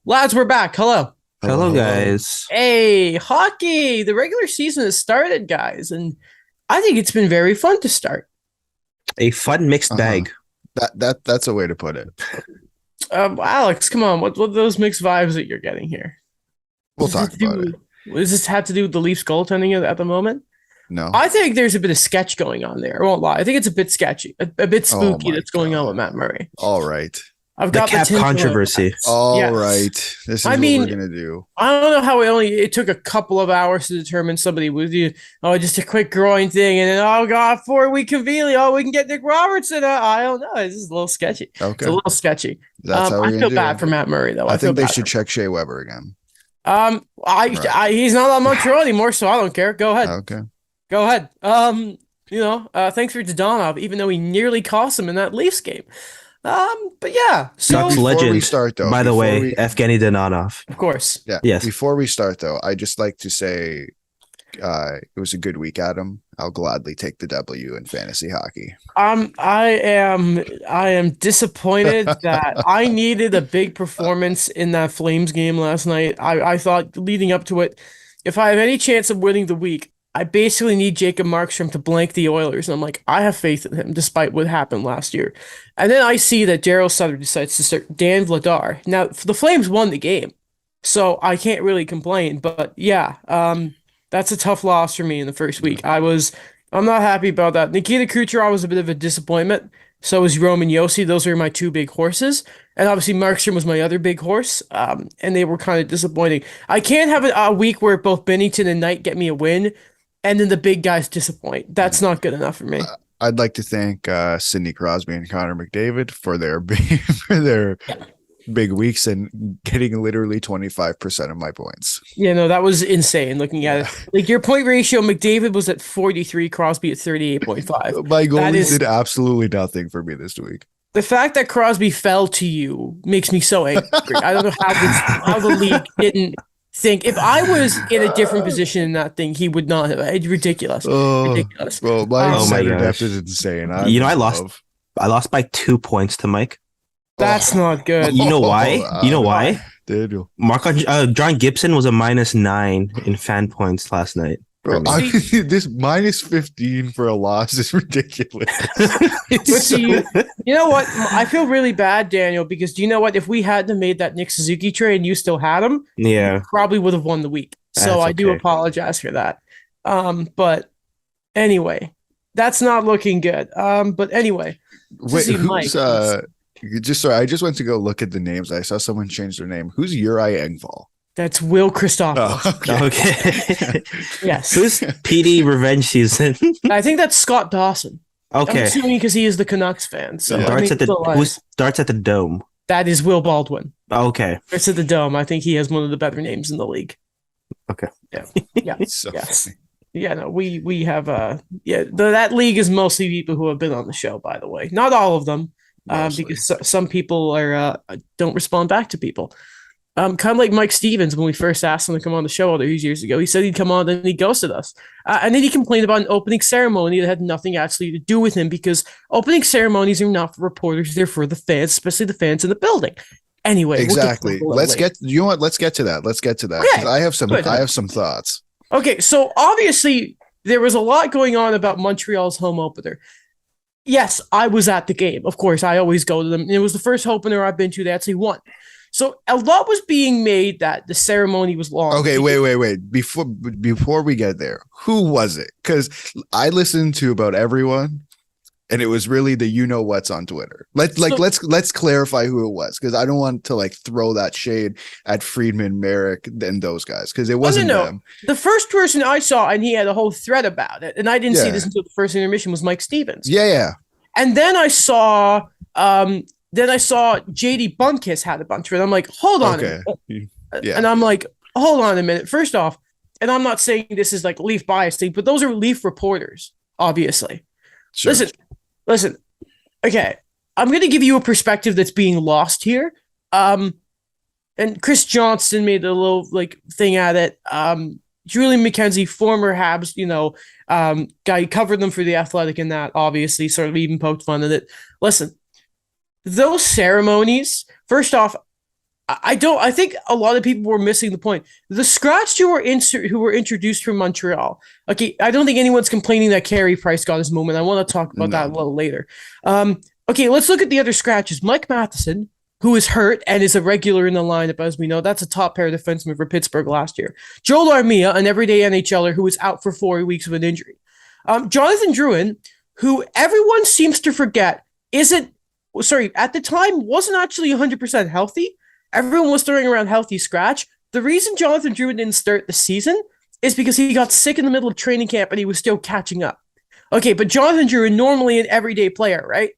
Lads, we're back. Hello. Hello, Hello, hello. guys. Hey, hockey. The regular season has started, guys, and I think it's been very fun to start. A fun mixed Uh-huh. bag. That's a way to put it. Alex, come on. What are those mixed vibes that you're getting here? We'll Does this talk about it. does this have to do with the Leafs goaltending at the moment? No. I think there's a bit of sketch going on there. I won't lie. I think it's a bit sketchy, a bit Oh spooky my that's going on God. with Matt Murray. All right. I've The got cap tinfoil controversy. hats. All Yes. right. This is I what mean, we're gonna do. I don't know how it took a couple of hours to determine somebody was just a quick groin thing, and then oh god, 4 week conveniently, we can get Nick Robertson. I don't know. This is a little sketchy. It's Okay. a little sketchy. That's how we're I gonna feel do bad it. for Matt Murray though. I I feel think they bad should for check Shea Weber again. I he's not on Montreal anymore, so I don't care. Go ahead. Okay. Go ahead. Thanks for Dodonov, even though he nearly cost him in that Leafs game. But yeah. So Ducks before we legend, start, though, by the before way, we- Evgeny Donanov. of course. Yeah. Yes. Before we start, though, I just like to say it was a good week, Adam. I'll gladly take the W in fantasy hockey. I am disappointed that I needed a big performance in that Flames game last night. I thought leading up to it, if I have any chance of winning the week, I basically need Jacob Markstrom to blank the Oilers. And I'm like, I have faith in him despite what happened last year. And then I see that Daryl Sutter decides to start Dan Vladar. Now, the Flames won the game, so I can't really complain. But yeah, that's a tough loss for me in the first week. I'm not happy about that. Nikita Kucherov was a bit of a disappointment. So was Roman Yossi. Those were my two big horses. And obviously Markstrom was my other big horse. And they were kind of disappointing. I can't have a week where both Bennington and Knight get me a win, and then the big guys disappoint. That's not good enough for me. I'd like to thank Sidney Crosby and Connor McDavid for their big weeks and getting literally 25% of my points. Yeah, no, that was insane looking at it. Like your point ratio, McDavid was at 43, Crosby at 38.5. My goalies is- did absolutely nothing for me this week. The fact that Crosby fell to you makes me so angry. I don't know how the league didn't think. If I was in a different position in that thing, he would not have. It's ridiculous. Oh, Ridiculous. well, my Oh my center gosh. depth is insane. I lost by 2 points to Mike. That's not good. You know why? You know why? Daniel. John Gibson was a -9 in fan points last night. Bro, this -15 for a loss is ridiculous. But see, you know what? I feel really bad, Daniel, because do you know what? If we hadn't made that Nick Suzuki trade and you still had him, Yeah. probably would have won the week. So That's I do okay. apologize for that. But anyway, that's not looking good. But anyway, Wait, see Mike. who's I just went to go look at the names. I saw someone change their name. Who's Uri Engvall? that's Will Christopoulos. Oh, Okay. Yes. Who's PD revenge season? I think that's Scott Dawson. I'm Okay. assuming because he is the Canucks fan. So Yeah. I mean, Who starts at the Dome? that is Will Baldwin. Okay. Starts at the Dome. I think he has one of the better names in the league. Okay. Yeah. Yeah. It's so Yes. funny. Yeah, no, we have that league is mostly people who have been on the show, by the way. Not all of them, Mostly. because some people don't respond back to people. Kind of like Mike Stevens when we first asked him to come on the show all these years ago. He said he'd come on, then he ghosted us, and then he complained about an opening ceremony that had nothing actually to do with him because opening ceremonies are not for reporters; they're for the fans, especially the fans in the building. Anyway, Exactly. Let's get to that. Let's get to that. 'Cause Okay. I have some Good. thoughts. Okay, so obviously there was a lot going on about Montreal's home opener. Yes, I was at the game. Of course, I always go to them. And it was the first opener I've been to they actually won. So a lot was being made that the ceremony was long. Okay, wait. Before we get there, who was it? Because I listened to about everyone, and it was really the you know what's on Twitter. Let's clarify who it was because I don't want to throw that shade at Friedman, Merrick, and those guys because it wasn't no. them. The first person I saw, and he had a whole thread about it, and I didn't see Yeah. this until the first intermission, was Mike Stevens. Yeah. And then I saw JD Bunkiss had a bunch of it. I'm like, hold on. Okay. A minute. Yeah. And I'm like, hold on a minute. First off, and I'm not saying this is like Leaf bias thing, but those are Leaf reporters, obviously. Sure. Listen. Okay, I'm gonna give you a perspective that's being lost here. And Chris Johnston made a little thing at it. Julian McKenzie, former Habs, guy covered them for the Athletic and that obviously sort of even poked fun at it. Listen, those ceremonies. First off, I don't. I think a lot of people were missing the point. The scratch who were introduced from Montreal. Okay, I don't think anyone's complaining that Carey Price got his moment. I want to talk about that a No. little later. Okay, let's look at the other scratches. Mike Matheson, who is hurt and is a regular in the lineup, as we know. That's a top pair defenseman for Pittsburgh last year. Joel Armia, an everyday NHLer who was out for 4 weeks with an injury. Jonathan Drouin, who everyone seems to forget at the time wasn't actually 100% healthy. Everyone was throwing around healthy scratch. The reason Jonathan Drouin didn't start the season is because he got sick in the middle of training camp and he was still catching up. Okay, but Jonathan Drouin, normally an everyday player, right?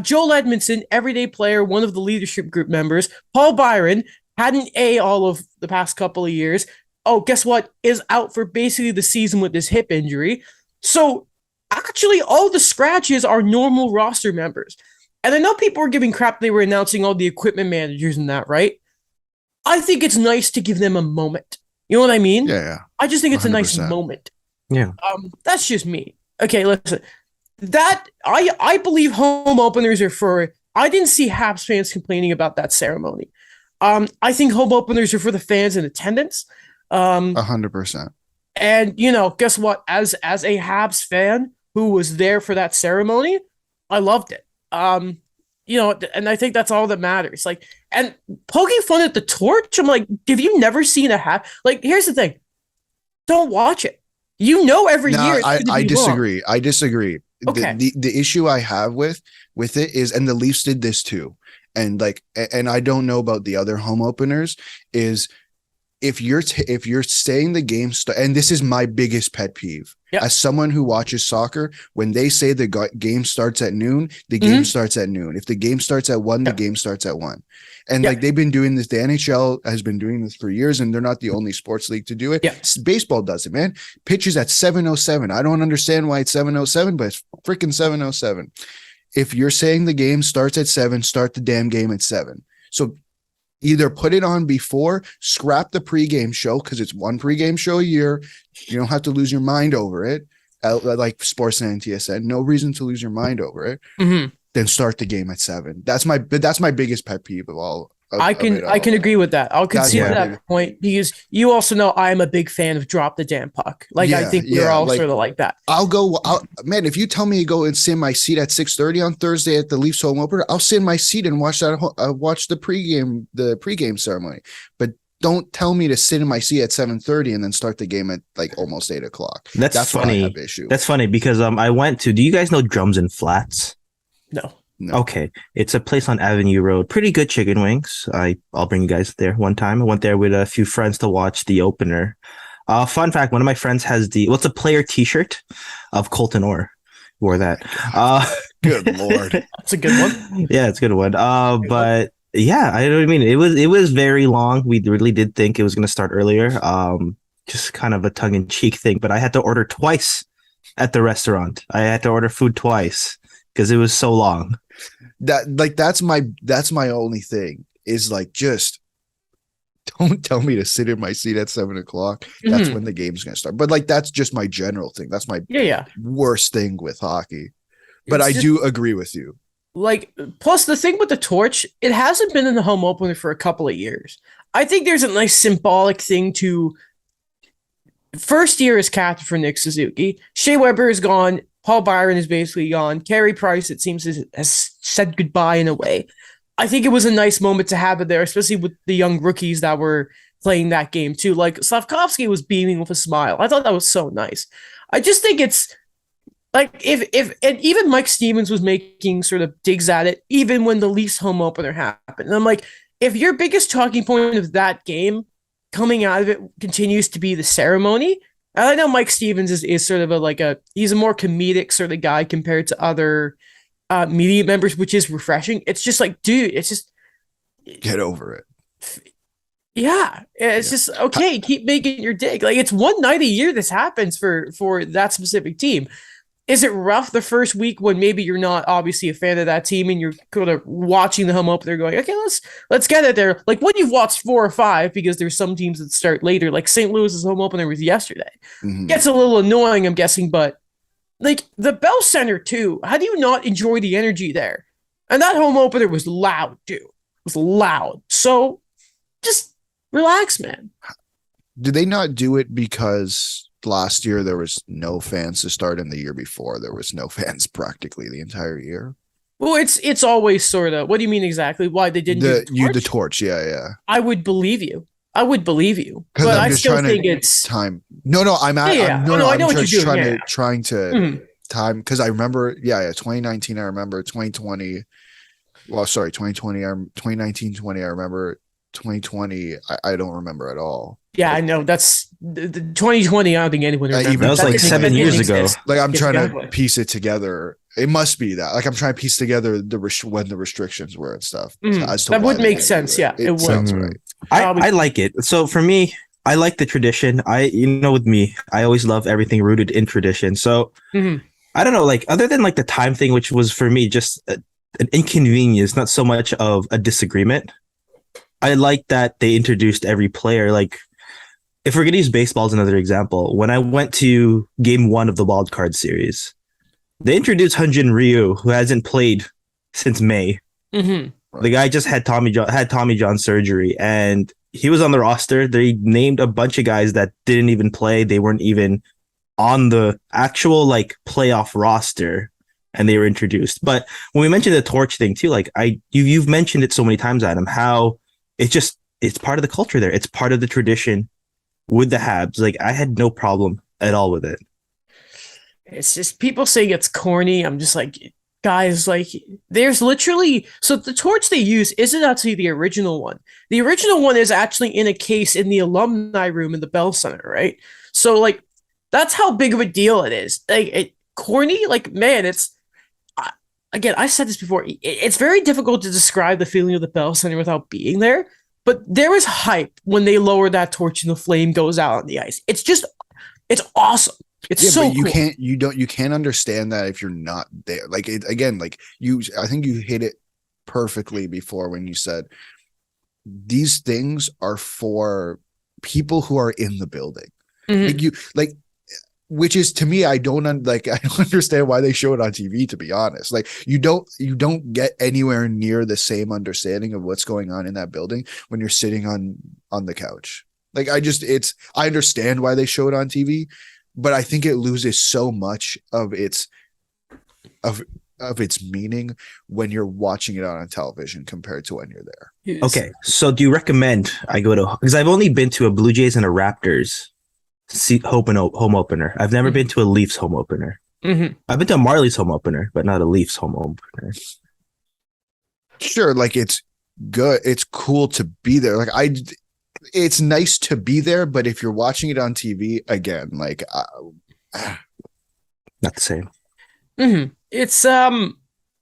Joel Edmondson, everyday player, one of the leadership group members. Paul Byron had an A all of the past couple of years. Oh, guess what? Is out for basically the season with this hip injury. So actually, all the scratches are normal roster members. And I know people were giving crap. They were announcing all the equipment managers and that, right? I think it's nice to give them a moment. You know what I mean? Yeah. I just think it's a nice 100%. moment. Yeah. That's just me. Okay, listen. That I believe home openers are for. I didn't see Habs fans complaining about that ceremony. I think home openers are for the fans in attendance. 100%. And guess what? As a Habs fan who was there for that ceremony, I loved it. And I think that's all that matters. Like, and poking fun at the torch, I'm like, have you never seen a Habs? Like, here's the thing: don't watch it. Every year. I disagree. Wrong. I disagree. Okay. The issue I have with it is, and the Leafs did this too, and I don't know about the other home openers, is if you're saying the game and this is my biggest pet peeve. Yep. As someone who watches soccer, when they say the game starts at noon, the game starts at noon. If the game starts at 1, the game starts at 1. And they've been doing this. The NHL has been doing this for years, and they're not the only sports league to do it. Yeah. Baseball does it, man. Pitches at 7:07. I don't understand why it's 7:07, but it's freaking 7:07. If you're saying the game starts at 7, start the damn game at 7. So either put it on before, scrap the pregame show because it's one pregame show a year. You don't have to lose your mind over it. Like Sportsnet and TSN, no reason to lose your mind over it. Mm-hmm. Then start the game at 7. That's my biggest pet peeve of all. I can agree with that. I'll concede that point because you also know I'm a big fan of drop the damn puck. I think we're all sort of like that. Man, if you tell me to go and sit in my seat at 6:30 on Thursday at the Leafs home opener, I'll sit in my seat and watch the pregame ceremony. But don't tell me to sit in my seat at 7:30 and then start the game at almost 8:00. That's funny. Why I have issue. That's funny because do you guys know Drums and Flats? No. Okay. It's a place on Avenue Road. Pretty good chicken wings. I'll bring you guys there one time. I went there with a few friends to watch the opener. Fun fact, one of my friends has a player t-shirt of Colton Orr. Wore that. Good Lord. That's a good one. Yeah, it's a good one. But yeah, I know what I mean. It was very long. We really did think it was going to start earlier. Just kind of a tongue-in-cheek thing, but I had to order twice at the restaurant. I had to order food twice because it was so long. That's my only thing is just don't tell me to sit in my seat at 7:00. That's when the game's gonna start. But that's just my general thing. That's my worst thing with hockey. But I do agree with you. Plus the thing with the torch, it hasn't been in the home opener for a couple of years. I think there's a nice symbolic thing to first year is captain for Nick Suzuki. Shea Weber is gone. Paul Byron is basically gone. Carey Price, it seems, has said goodbye in a way. I think it was a nice moment to have it there, especially with the young rookies that were playing that game too. Slavkovsky was beaming with a smile. I thought that was so nice. I just think it's if and even Mike Stevens was making sort of digs at it, even when the Leafs home opener happened. And I'm like, if your biggest talking point of that game coming out of it continues to be the ceremony. And I know Mike Stevens is sort of he's a more comedic sort of guy compared to other media members, which is refreshing. It's just dude, it's just get over it. Yeah, it's just okay. Keep making your dig. It's one night a year this happens for that specific team. Is it rough the first week when maybe you're not obviously a fan of that team and you're kind of watching the home opener going, okay, let's get it there. When you've watched 4 or 5, because there's some teams that start later, like St. Louis's home opener was yesterday. Mm-hmm. Gets a little annoying, I'm guessing, but the Bell Center too. How do you not enjoy the energy there? And that home opener was loud too. It was loud. So just relax, man. Did they not do it because last year there was no fans to start, and the year before there was no fans practically the entire year? Well, it's always sort of. What do you mean exactly? Why they didn't do The torch? torch, yeah. I would believe you. I would believe you, Because but I'm I just still trying think to it's time. No, I'm yeah, at. yeah. I'm, no, Oh, no, no, I I'm know what you're just doing. trying Yeah, to trying to Mhm. time because I remember, 2019. I remember 2020. Well, sorry, 2020. 2019, 20. I remember 2020. I don't remember at all. Yeah. I know that's the 2020. I don't think anyone remembers. Even That was like That 7 years didn't ago. exist. Like I'm trying to Exactly. piece it together. It must be that. Like I'm trying to piece together when the restrictions were and stuff as to That why would they make didn't sense. do it. Yeah, it It would. sounds Mhm. right. I like it. So for me, I like the tradition. With me, I always love everything rooted in tradition. So Mhm. I don't know, like other than like the time thing, which was for me just an inconvenience, not so much of a disagreement. I like that they introduced every player. Like if we're gonna use baseball as another example, when I went to Game 1 of the Wild Card Series, they introduced Hyunjin Ryu, who hasn't played since May. Mhm. The guy just had Tommy John surgery, and he was on the roster. They named a bunch of guys that didn't even play. They weren't even on the actual like playoff roster, and they were introduced. But when we mentioned the torch thing too, like you've mentioned it so many times, Adam, how it's part of the culture there. It's part of the tradition with the Habs. Like I had no problem at all with it. It's just people saying it's corny. I'm just like, guys, like, there's literally so the torch they use isn't actually the original one. The original one is actually in a case in the alumni room in the Bell Center, right? So like, that's how big of a deal it is. Like, corny, like, man, it's again. I said this before. It's very difficult to describe the feeling of the Bell Center without being there. But there is hype when they lower that torch and the flame goes out on the ice. It's awesome. It's so but you cool. you can't understand that if you're not there. Like it again, like I think you hit it perfectly before when you said these things are for people who are in the building. Mhm. Like which is to me, I don't I don't understand why they show it on TV, to be honest. Like you don't get anywhere near the same understanding of what's going on in that building when you're sitting on the couch. Like I understand why they show it on TV, but I think it loses so much of its meaning when you're watching it on television compared to when you're there. Okay, so do you recommend I go to because I've only been to a Blue Jays and a Raptors home opener. I've never been to a Leafs home opener. Mhm. I've been to a Marlies home opener, but not a Leafs home opener. Sure, like it's good. It's cool to be there. It's nice to be there, but if you're watching it on TV again, Not the same. It's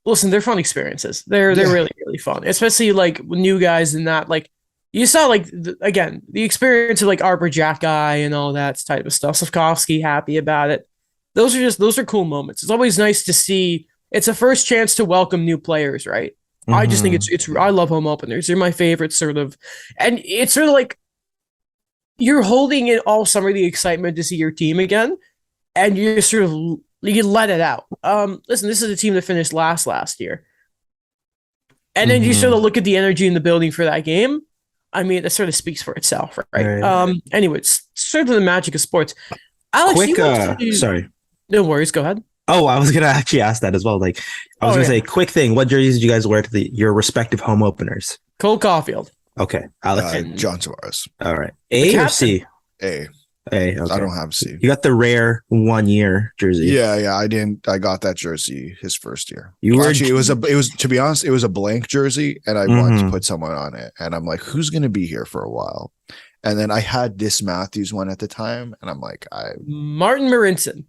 listen, they're fun experiences. They're Yeah. really really fun, especially like with new guys and that like you saw like again the experience of like Arbor Jack guy and all that type of stuff. Slavkovsky happy about it. Those are cool moments. It's always nice to see. It's a first chance to welcome new players, right? I just think it's I love home openers. They're my favorite sort of, and it's sort of like you're holding in all summer the excitement to see your team again, and you're sort of you let it out. Listen, this is a team that finished last year, and then you sort of look at the energy in the building for that game. I mean, it sort of speaks for itself, right? Right. Anyway, it's sort of the magic of sports. Alex, Quick, you went to, sorry. no worries, go ahead. Oh, I was gonna actually ask that as well. Like, I was Oh, gonna yeah. say, quick thing. What jerseys did you guys wear to your respective home openers? Cole Caulfield. Okay, Alex. John Suarez. All right. A or C? A. A. Okay. I don't have C. You got the rare 1 year jersey. Yeah, I didn't. I got that jersey his first year. You were Actually, it was to be honest, it was a blank jersey, and I wanted to Mhm. put someone on it, and I'm like, who's gonna be here for a while? And then I had this Matthews one at the time, and I'm like, Martin Marinson.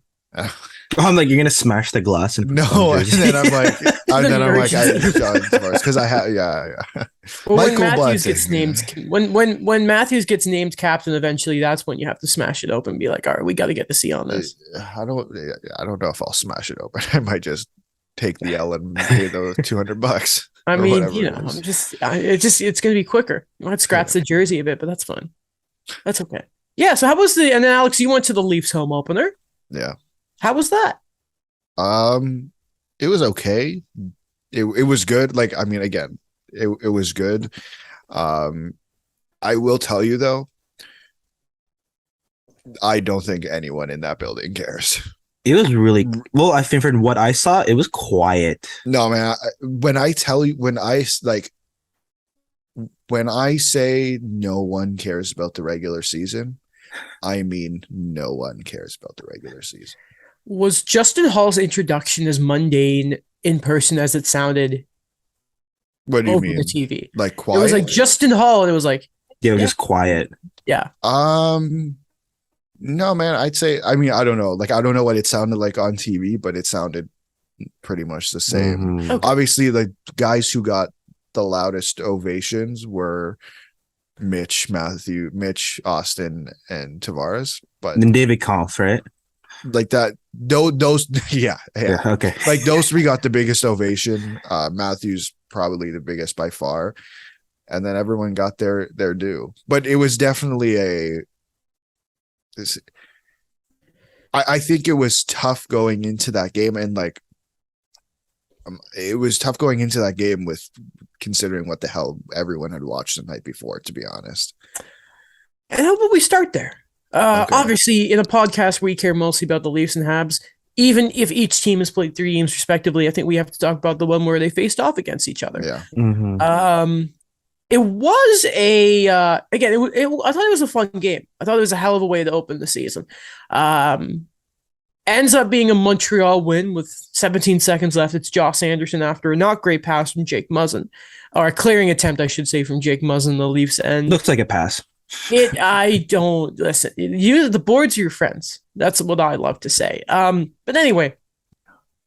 I'm like, you're gonna smash the glass and no, and then I'm like, because I had Well, when Michael Matthews Bunting. gets named, when Matthews gets named captain, eventually, that's when you have to smash it open and be like, all right, we got to get the C on this. I don't know if I'll smash it open. I might just take the L and pay those $200. I or mean, whatever you it know, is. it's going to be quicker. You might scratch the jersey a bit, but that's fine. That's okay. Yeah. So how was and then Alex, you went to the Leafs home opener. Yeah. How was that? It was okay. It was good. Like, I mean, again, it was good. I will tell you though, I don't think anyone in that building cares. It was really well. I think from what I saw, it was quiet. No, man. When I tell you, when I say no one cares about the regular season, I mean no one cares about the regular season. Was Justin Hall's introduction as mundane in person as it sounded What do you over the mean? TV? Like It was like quiet? Justin Hall, and it was like, They were Yeah. just quiet. yeah. No, man. I'd say. I mean, I don't know. Like, I don't know what it sounded like on TV, but it sounded pretty much the same. Mhm. Okay. Obviously, the guys who got the loudest ovations were Mitch, Austin, and Tavares. But And then David Kampf, right? like that, those, yeah. Yeah. Okay. Like those three got the biggest ovation. Matthews probably the biggest by far, and then everyone got their due. But it was definitely I think it was tough going into that game, and like it was tough going into that game with considering what the hell everyone had watched the night before. To be honest, And how about we start there? Okay. Obviously, in a podcast, we care mostly about the Leafs and Habs. Even if each team has played 3 games respectively, I think we have to talk about the one where they faced off against each other. yeah, Mhm. It was again. I thought it was a fun game. I thought it was a hell of a way to open the season. Ends up being a Montreal win with 17 seconds left. It's Josh Anderson after a not great pass from Jake Muzzin, or a clearing attempt, I should say, from Jake Muzzin. The Leafs end. Looks like a pass. I don't listen. The boards are your friends. That's what I love to say. But anyway,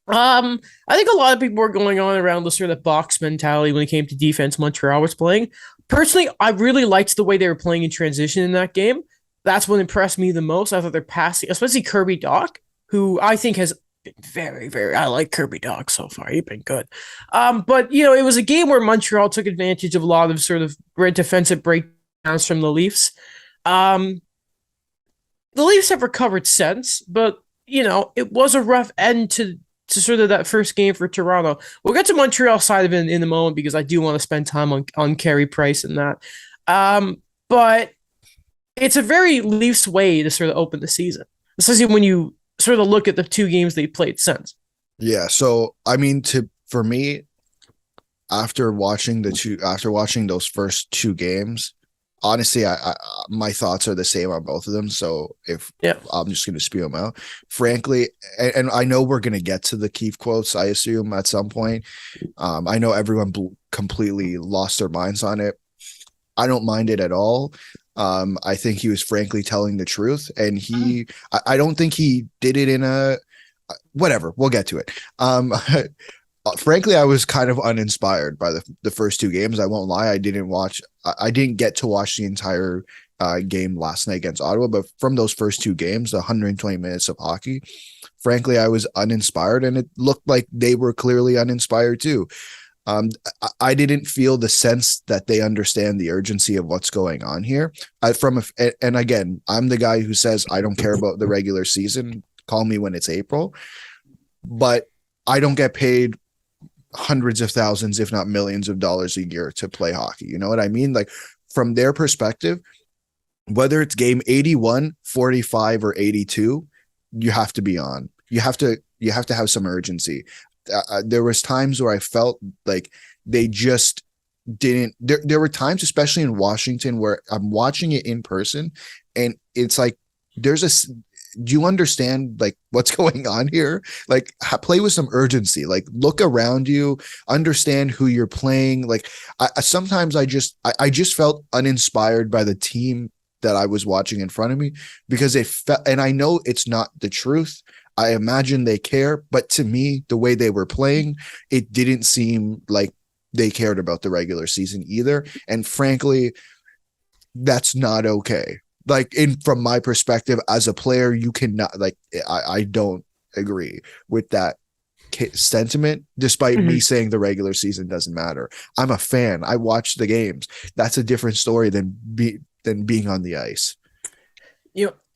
I think a lot of people were going on around the sort of box mentality when it came to defense Montreal was playing. Personally, I really liked the way they were playing in transition in that game. That's what impressed me the most. I thought their passing, especially Kirby Dach, who I think has been very, very. I like Kirby Dach so far. He's been good. But it was a game where Montreal took advantage of a lot of sort of defensive breakdowns from the Leafs. The Leafs have recovered since, but it was a rough end to sort of that first game for Toronto. We'll get to Montreal side of it in a moment because I do want to spend time on Carey Price and that. But it's a very Leafs way to sort of open the season, especially when you sort of look at the 2 games they played since. yeah. So I mean, for me, after watching those first 2 games, honestly, I my thoughts are the same on both of them. So if I'm just going to spew them out, frankly, and I know we're going to get to the Keith quotes, I assume at some point. I know everyone completely lost their minds on it. I don't mind it at all. I think he was frankly telling the truth, and I don't think he did it in a whatever. We'll get to it. Frankly, I was kind of uninspired by the first 2 games. I won't lie. I didn't get to watch the entire game last night against Ottawa, but from those first 2 games, the 120 minutes of hockey, frankly, I was uninspired, and it looked like they were clearly uninspired too. I didn't feel the sense that they understand the urgency of what's going on here. And again, I'm the guy who says I don't care about the regular season. Call me when it's April, but I don't get paid hundreds of thousands, if not millions of dollars a year to play hockey. You know what I mean? Like from their perspective, whether it's game 81, 45, or 82, you have to be on. You have to have some urgency. There was times where I felt like they just didn't. There were times, especially in Washington, where I'm watching it in person, and it's like do you understand like what's going on here? Like play with some urgency, like look around you, understand who you're playing. Like sometimes I just felt uninspired by the team that I was watching in front of me because it felt, and I know it's not the truth. I imagine they care, but to me, the way they were playing, it didn't seem like they cared about the regular season either. And frankly, that's not okay. Like from my perspective as a player, you cannot I don't agree with that sentiment, despite me saying the regular season doesn't matter. I'm a fan. I watch the games. That's a different story than being on the ice.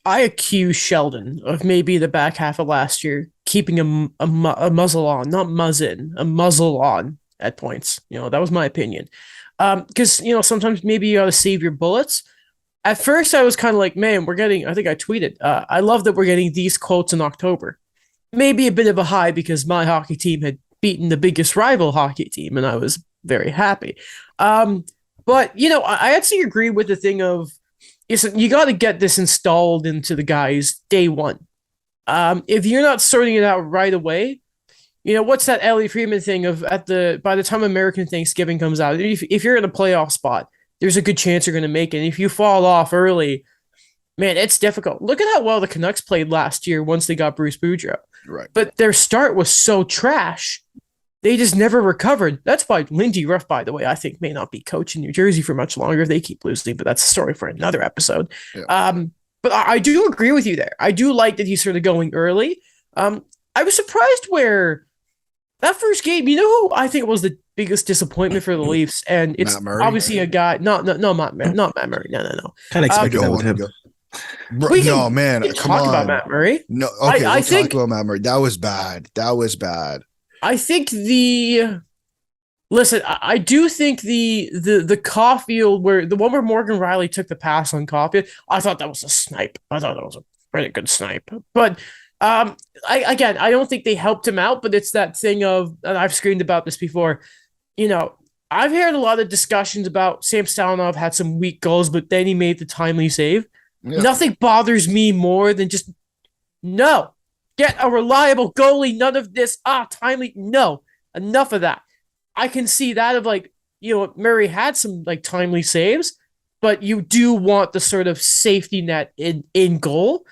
I accuse Sheldon of maybe the back half of last year keeping a muzzle on, not muzzin, a muzzle on at points. That was my opinion. Because sometimes maybe you gotta save your bullets. At first, I was kind of like, man, we're getting. I think I tweeted. I love that we're getting these quotes in October. Maybe a bit of a high because my hockey team had beaten the biggest rival hockey team, and I was very happy. Um, but I actually agree with the thing of, listen, you got to get this installed into the guys day one. If you're not sorting it out right away, what's that Ellie Freeman thing of by the time American Thanksgiving comes out, if you're in a playoff spot, there's a good chance you're going to make it. And if you fall off early, man, it's difficult. Look at how well the Canucks played last year once they got Bruce Boudreau. Right. But their start was so trash, they just never recovered. That's why Lindy Ruff, by the way, I think may not be coach in New Jersey for much longer if they keep losing, but that's a story for another episode. Yeah. But I do agree with you there. I do like that he's sort of going early. I was surprised where that first game, who I think was the biggest disappointment for the Leafs, and it's obviously a guy. Not Matt Murray. Not Matt Murray. No. Kind of expected that with him. No, man, come on. About Matt Murray. No, okay, I think, talk about Matt Murray. That was bad. I think listen, I do think the Caulfield where the one where Morgan Riley took the pass on Caulfield, I thought that was a snipe. I thought that was a pretty good snipe. But I don't think they helped him out, but it's that thing of, and I've screamed about this before, I've heard a lot of discussions about Sam Stalinov had some weak goals, but then he made the timely save. Yeah. Nothing bothers me more than just, no, get a reliable goalie. None of this, timely. No, enough of that. I can see that of Murray had some timely saves, but you do want the sort of safety net in goal.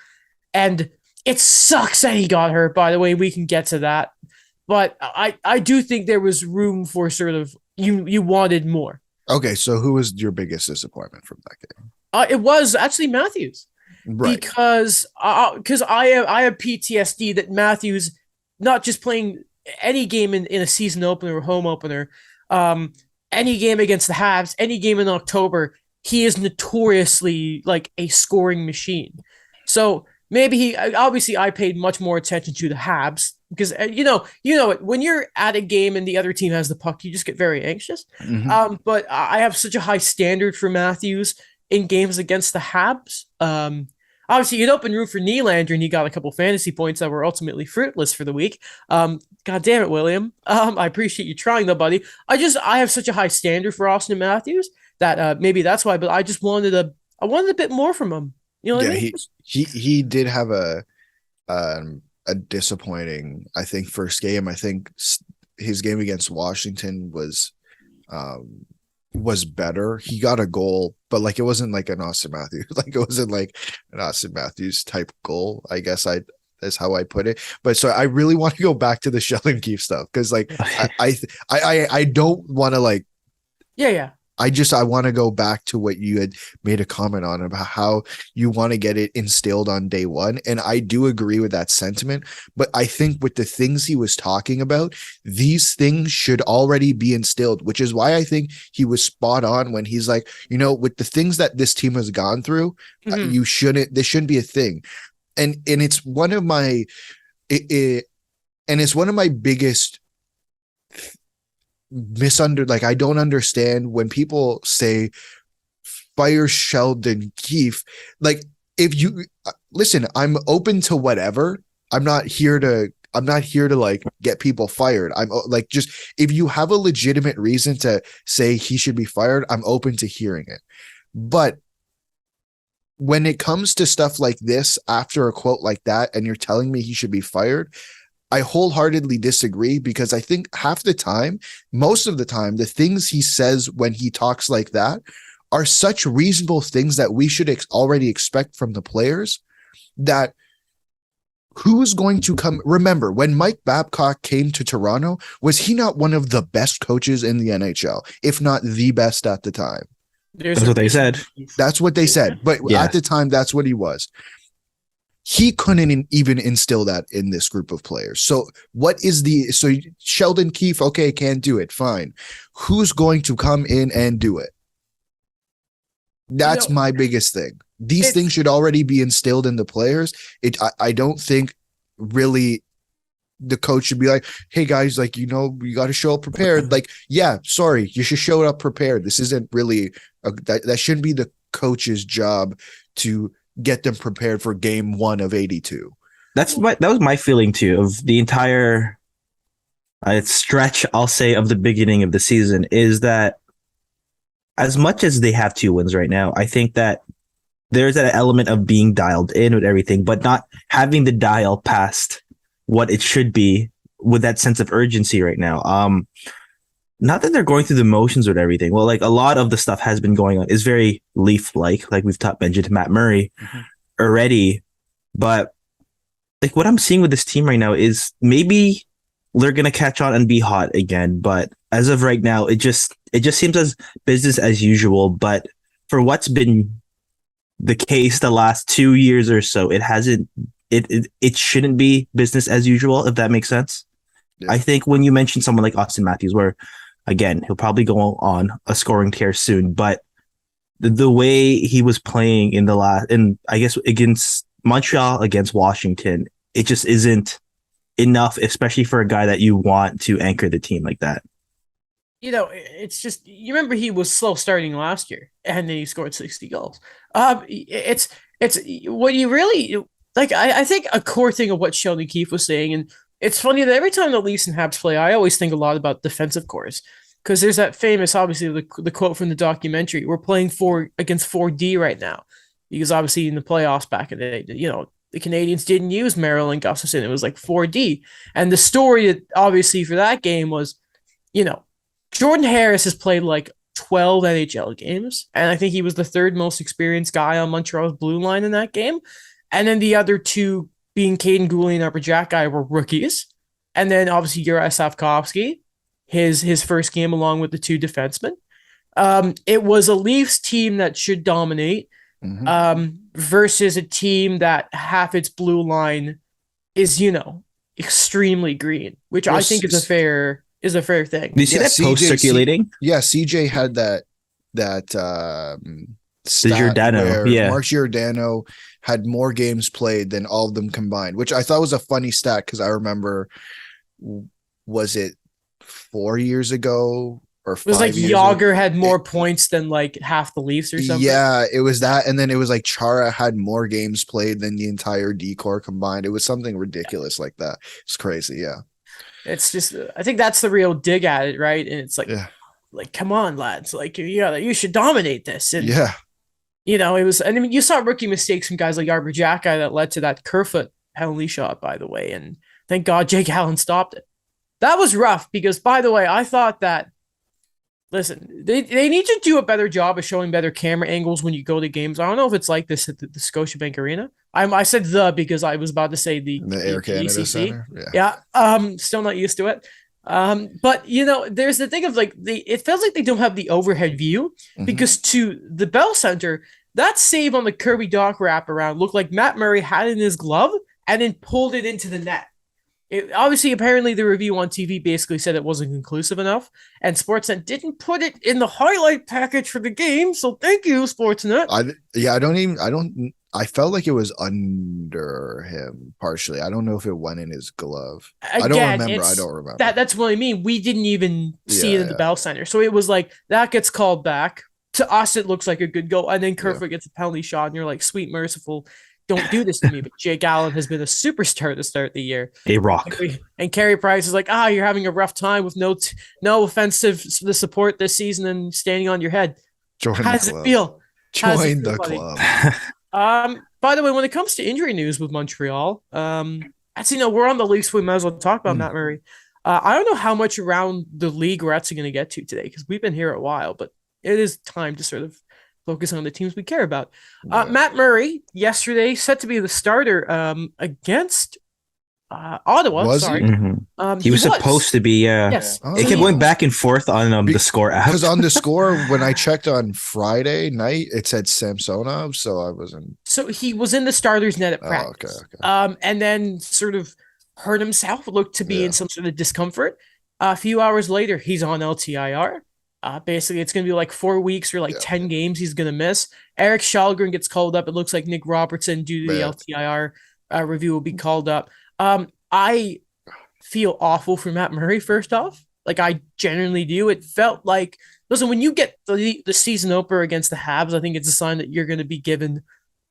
And it sucks that he got hurt, by the way. We can get to that. But I do think there was room for sort of, you wanted more. Okay, so who was your biggest disappointment from that game? It was actually Matthews, right? Because I have PTSD that Matthews, not just playing any game in a season opener or home opener, any game against the Habs, any game in October, he is notoriously like a scoring machine. So maybe obviously I paid much more attention to the Habs because you know it, when you're at a game and the other team has the puck, you just get very anxious. Mm-hmm. But I have such a high standard for Matthews in games against the Habs. Obviously, you'd open room for Nylander, and he got a couple fantasy points that were ultimately fruitless for the week. God damn it, William. I appreciate you trying, though, buddy. I have such a high standard for Austin Matthews that maybe that's why. But I just wanted a bit more from him. You know what I mean? He did have a disappointing, I think, first game. I think his game against Washington was better. He got a goal, but it wasn't like an Austin Matthews. It wasn't like an Austin Matthews type goal. I guess that's how I put it. But so I really want to go back to the Sheldon Keefe stuff because I don't want to yeah. I want to go back to what you had made a comment on about how you want to get it instilled on day one. And I do agree with that sentiment. But I think with the things he was talking about, these things should already be instilled, which is why I think he was spot on when he's like, with the things that this team has gone through, mm-hmm. This shouldn't be a thing. And it's one of my, it's one of my biggest I don't understand when people say fire Sheldon Keefe. If you listen, I'm open to whatever. I'm not here to get people fired. I'm just if you have a legitimate reason to say he should be fired, I'm open to hearing it. But when it comes to stuff like this, after a quote like that, and you're telling me he should be fired, I wholeheartedly disagree because I think most of the time, the things he says when he talks like that are such reasonable things that we should already expect from the players. That who's going to come? Remember, when Mike Babcock came to Toronto, was he not one of the best coaches in the NHL, if not the best at the time? That's what they said. That's what they said. But at the time, that's what he was. He couldn't even instill that in this group of players. So Sheldon Keefe, okay, can't do it. Fine. Who's going to come in and do it? That's my biggest thing. These things should already be instilled in the players. I don't think really the coach should be like, hey guys, like, you got to show up prepared. Like, yeah, sorry, you should show up prepared. This isn't really that shouldn't be the coach's job to get them prepared for game 1 of 82. That was my feeling too of the entire stretch, I'll say, of the beginning of the season, is that as much as they have 2 wins right now, I think that there's an element of being dialed in with everything, but not having the dial past what it should be with that sense of urgency right now. Not that they're going through the motions with everything. Well, like a lot of the stuff has been going on is very Leaf-like, like we've mentioned Matt Murray already. But like what I'm seeing with this team right now is maybe they're gonna catch on and be hot again. But as of right now, it just seems as business as usual. But for what's been the case the last 2 years or so, it hasn't. It shouldn't be business as usual, if that makes sense. Yeah. I think when you mention someone like Austin Matthews, where again he'll probably go on a scoring tear soon, but the way he was playing in the last, and I guess against Montreal, against Washington, it just isn't enough, especially for a guy that you want to anchor the team like that. It's just, you remember he was slow starting last year, and then he scored 60 goals. It's what you really like. I think a core thing of what Sheldon Keefe was saying, and it's funny that every time the Leafs and Habs play, I always think a lot about defensive cores, because there's that famous, obviously, the quote from the documentary: "We're playing against 4D right now," because obviously in the playoffs back in the day, the Canadians didn't use Merrill and Gustafsson. It was like 4D. And the story, obviously, for that game was, Jordan Harris has played like 12 NHL games, and I think he was the 3rd most experienced guy on Montreal's blue line in that game. And then the other 2, being Caden Gooley and Upper Jack Guy, were rookies. And then obviously Juraj Slavkovsky, his first game along with the 2 defensemen. It was a Leafs team that should dominate. Versus a team that half its blue line is, extremely green, which I think is a fair thing. Do you see that post circulating? Yeah, CJ had that stat Giordano, where Mark Giordano had more games played than all of them combined, which I thought was a funny stat because I remember, was it 4 years ago? It was like Yager had more points than like half the Leafs or something. Yeah, it was that. And then it was like Chara had more games played than the entire D-core combined. It was something ridiculous like that. It's crazy. Yeah. It's just, I think that's the real dig at it, right? And it's like, come on, lads. Like, you should dominate this. And, it was, and I mean, you saw rookie mistakes from guys like Arbor Jack that led to that Kerfoot penalty shot, by the way. And thank God Jake Allen stopped it. That was rough because, by the way, I thought that, listen, they need to do a better job of showing better camera angles when you go to games. I don't know if it's like this at the Scotiabank Arena. I said because I was about to say the Air Canada Center. Yeah. Still not used to it. But there's the thing of like it feels like they don't have the overhead view because to the Bell Center, that save on the Kirby Doc wraparound looked like Matt Murray had it in his glove and then pulled it into the net. Obviously, apparently, the review on TV basically said it wasn't conclusive enough, and Sportsnet didn't put it in the highlight package for the game. So thank you, Sportsnet. I felt like it was under him partially. I don't know if it went in his glove. Again, I don't remember. That's what I mean. We didn't even see it in the Bell Center, so it was like that gets called back. To us, it looks like a good goal, and then Kerfoot gets a penalty shot, and you're like, sweet, merciful. Don't do this to me. But Jake Allen has been a superstar to start the year. A rock. And Carey Price is like, you're having a rough time with no offensive support this season and standing on your head. How does it feel? Join the club. By the way, when it comes to injury news with Montreal, actually, we're on the Leafs. We might as well talk about Matt Murray. I don't know how much around the league we're actually going to get to today because we've been here a while, but it is time to sort of focus on the teams we care about. Matt Murray yesterday set to be the starter against Ottawa. He was supposed to be. Yes. It kept going back and forth on the score app. Because on the score, when I checked on Friday night, it said Samsonov, so I wasn't. So he was in the starter's net at practice. Okay. And then sort of hurt himself, looked to be in some sort of discomfort. A few hours later, he's on LTIR. Basically, it's going to be like 4 weeks or like 10 games he's going to miss. Eric Shalgren gets called up. It looks like Nick Robertson, due to the LTIR review, will be called up. I feel awful for Matt Murray, first off. Like, I genuinely do. It felt like, listen, when you get the season opener against the Habs, I think it's a sign that you're going to be given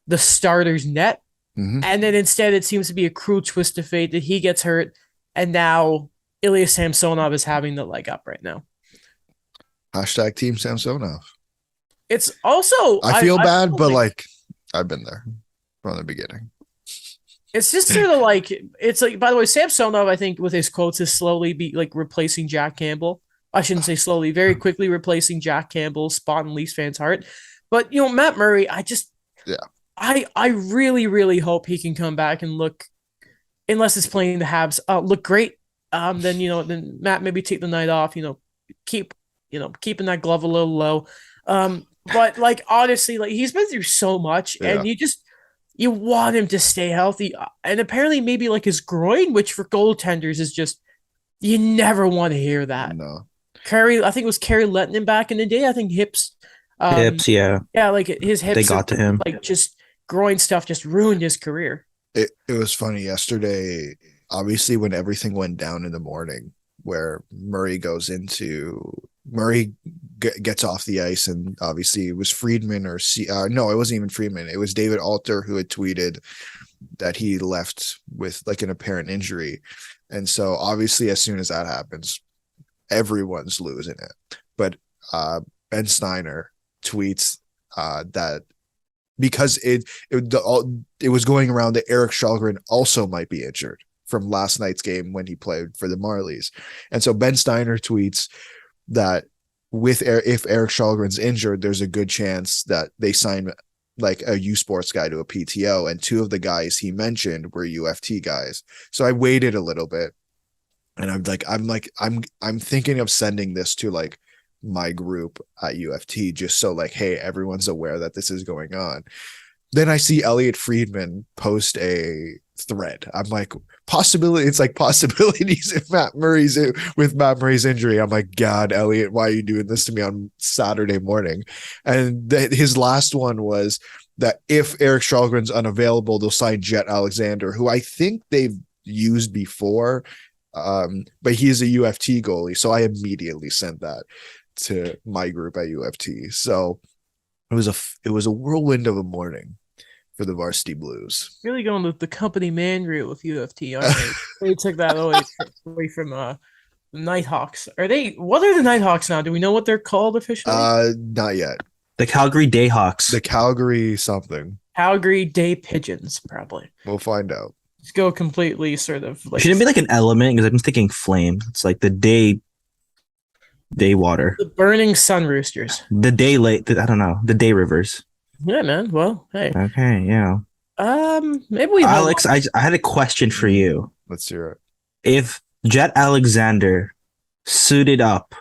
the starter's net. Mhm. And then instead, it seems to be a cruel twist of fate that he gets hurt. And now Ilya Samsonov is having the leg up right now. Hashtag Team Samsonov. It's also, I feel bad, feel but like I've been there from the beginning. it's just sort of like, it's like, by the way, Samsonov, I think with his quotes is slowly be like replacing Jack Campbell. I shouldn't say slowly, very quickly replacing Jack Campbell's spot in Leafs fans' heart. But, Matt Murray, Yeah. I really, really hope he can come back and look, unless it's playing the Habs, look great. Then Matt maybe take the night off, keep, keeping that glove a little low. But like, honestly, like, he's been through so much, and you want him to stay healthy. And apparently maybe like his groin, which for goaltenders is just, you never want to hear that. No. I think it was Kerry Lettinen back in the day. I think hips. Hips, yeah. Yeah, like his hips. They got to him. Like, just groin stuff just ruined his career. It was funny yesterday, obviously, when everything went down in the morning, where Murray gets off the ice, and obviously it was Friedman no, it wasn't even Friedman. It was David Alter who had tweeted that he left with like an apparent injury. And so obviously as soon as that happens, everyone's losing it. But Ben Steiner tweets that because it was going around that Eric Shalgren also might be injured from last night's game when he played for the Marlies. And so Ben Steiner tweets that if Eric Shalgren's injured, there's a good chance that they sign like a U Sports guy to a PTO, and two of the guys he mentioned were UFT guys. So I waited a little bit, and I'm thinking of sending this to like my group at UFT, just so like, hey, everyone's aware that this is going on. Then I see Elliot Friedman post a thread. I'm like, possibilities with Matt Murray's injury. I'm like, God, Elliot, why are you doing this to me on Saturday morning? And his last one was that if Eric Shalgren's unavailable, they'll sign Jet Alexander, who I think they've used before, but he's a UFT goalie. So I immediately sent that to my group at UFT. So it was a whirlwind of a morning for the Varsity Blues. Really going with the company man route with UFT, aren't they? They took that away from the Nighthawks. What are the Nighthawks now? Do we know what they're called officially? Not yet. The Calgary Dayhawks. The Calgary something. Calgary Day Pigeons, probably. We'll find out. Let's go completely sort of like. Shouldn't it be like an element? Because I'm thinking flame. It's like the day water. The burning sun roosters. The day late. I don't know. The day rivers. Yeah, man. Well, hey. Okay, yeah. Maybe we. Alex, I had a question for you. Let's hear it. If Jet Alexander suited up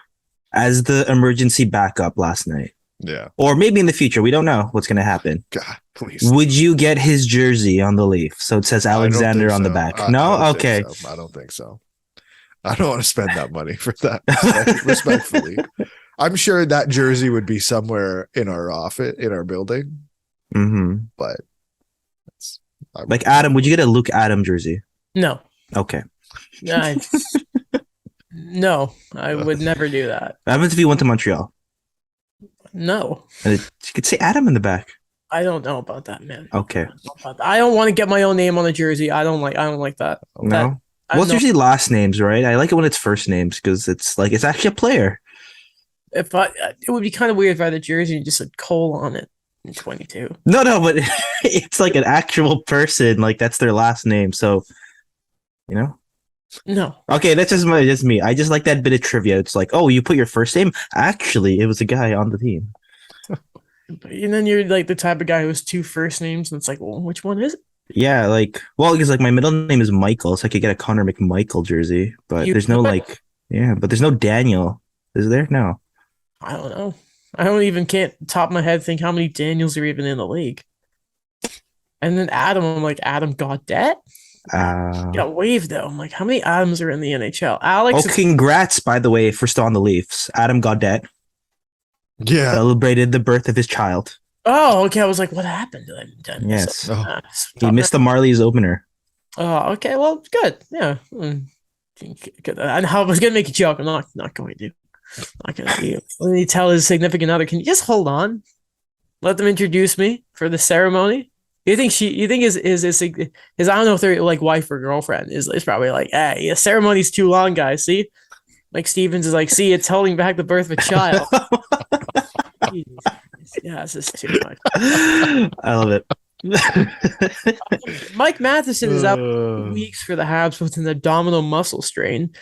as the emergency backup last night, yeah, or maybe in the future, we don't know what's going to happen. God, please. Would you get his jersey on the Leaf? So it says Alexander on the back. No? Okay. I don't think so. I don't want to spend that money for that. Respectfully. I'm sure that jersey would be somewhere in our office, in our building. Mm-hmm. But like Adam, would you get a Luke Adam jersey? No. Okay. No, I would never do that. What happens if you went to Montreal? No. And you could say Adam in the back. I don't know about that, man. Okay. I don't want to get my own name on a jersey. I don't like that. No. Well, it's usually last names, right? I like it when it's first names because it's like it's actually a player. It would be kind of weird if I had a jersey and just said Cole on it in 22. No, but it's like an actual person. Like that's their last name. So, No. Okay, that's just me. I just like that bit of trivia. It's like, oh, you put your first name? Actually, it was a guy on the team. And then you're like the type of guy who has two first names, and it's like, well, which one is it? Yeah, because my middle name is Michael, so I could get a Connor McMichael jersey, but there's no but there's no Daniel. Is there? No. I don't know. I don't even can't top of my head think how many Daniels are even in the league. And then Adam, I'm like, Adam Gaudette? Got waived though. I'm like, how many Adams are in the NHL? Alex. Oh, congrats, by the way, for still on the Leafs. Adam Gaudette. Yeah. Celebrated the birth of his child. Oh, okay. I was like, what happened to him? Yes. He missed the Marlies opener. Oh, okay. Well, good. Yeah. And I was gonna make a joke. I'm not going to. Not gonna do. When he tell his significant other, can you just hold on? Let them introduce me for the ceremony. You think his I don't know if they're like wife or girlfriend is probably like, hey, the ceremony's too long, guys. See, like Stevens is like, see, it's holding back the birth of a child. Yeah, this is too much. I love it. Mike Matheson is out weeks for the Habs with an abdominal muscle strain.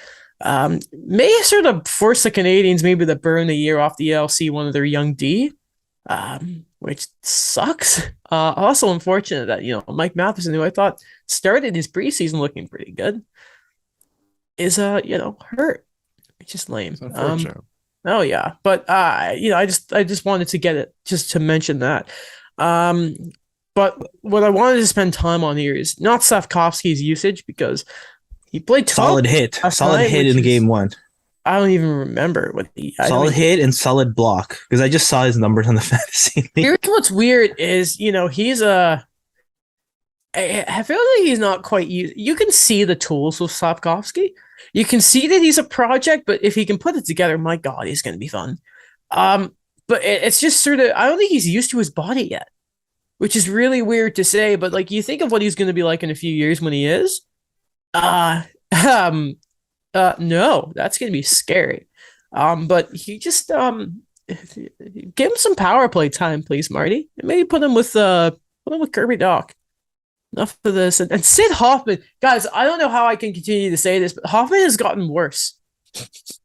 May sort of force the Canadians maybe to burn a year off the LC one of their young D, which sucks. Also unfortunate that Mike Matheson, who I thought started his preseason looking pretty good, is hurt, which is lame. It's unfortunate. Oh yeah, but I just wanted to get it just to mention that. But what I wanted to spend time on here is not Safkovsky's usage because he played 12 solid hit in game one. I don't even remember what solid hit and solid block because I just saw his numbers on the fantasy league. Here's what's weird is he's I feel like he's not quite used. You can see the tools with Safkovsky. You can see that he's a project, but if he can put it together, my God, he's going to be fun. But it's just sort of I don't think he's used to his body yet, which is really weird to say. But like you think of what he's going to be like in a few years when he is. No, that's going to be scary. But he just give him some power play time, please, Marty. And maybe put him with Kirby Doc. Enough of this. And Sid Hoffman, guys, I don't know how I can continue to say this, but Hoffman has gotten worse.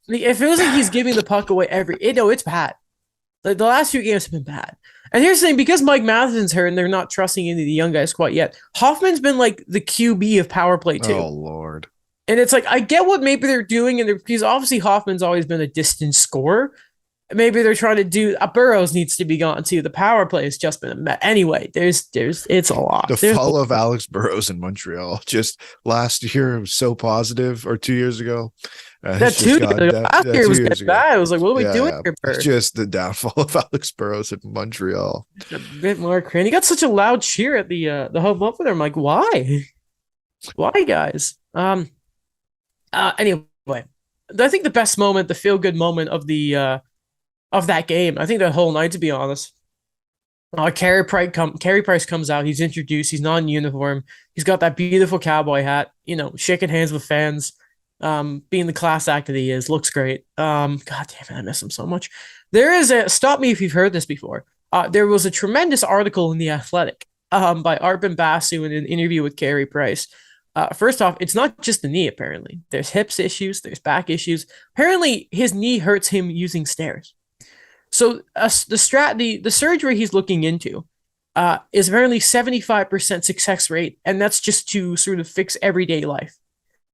It feels like he's giving the puck away it's bad. Like the last few games have been bad. And here's the thing, because Mike Matheson's hurt and they're not trusting any of the young guys quite yet, Hoffman's been like the QB of power play too. Oh, Lord. And it's like, I get what maybe they're doing, because obviously Hoffman's always been a distant scorer. Maybe they're trying to do Burrows needs to be gone too. The power play has just been a mess. Anyway, it's a lot. The fall of Alex Burrows in Montreal just last year was so positive, or 2 years ago. Last year was bad. I was like, what are we doing here? It's just the downfall of Alex Burrows in Montreal. It's a bit more crazy. He got such a loud cheer at the home opener. I'm like, why? Why, guys? Anyway, I think the best moment, the feel good moment of that game, I think that whole night, to be honest. Carey Price comes out. He's introduced. He's not in uniform. He's got that beautiful cowboy hat. Shaking hands with fans. Being the class act that he is, looks great. God damn it, I miss him so much. There is stop me if you've heard this before. There was a tremendous article in The Athletic by Arpin Basu in an interview with Carey Price. First off, it's not just the knee, apparently. There's hips issues, there's back issues. Apparently, his knee hurts him using stairs. So the surgery he's looking into is apparently 75% success rate, and that's just to sort of fix everyday life.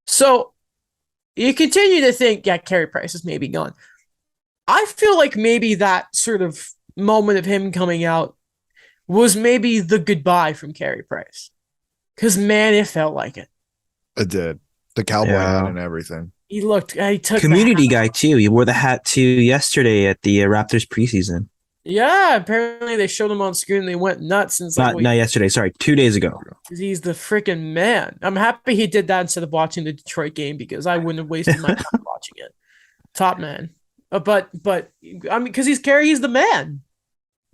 So you continue to think, yeah, Carey Price is maybe gone. I feel like maybe that sort of moment of him coming out was maybe the goodbye from Carey Price. Because, man, it felt like it. It did. The cowboy hat and everything. He took community guy, too. He wore the hat, too, yesterday at the Raptors preseason. Yeah, apparently they showed him on screen and they went nuts. And not yesterday, sorry, 2 days ago. He's the freaking man. I'm happy he did that instead of watching the Detroit game because I wouldn't have wasted my time watching it. Top man. But I mean, because he's the man.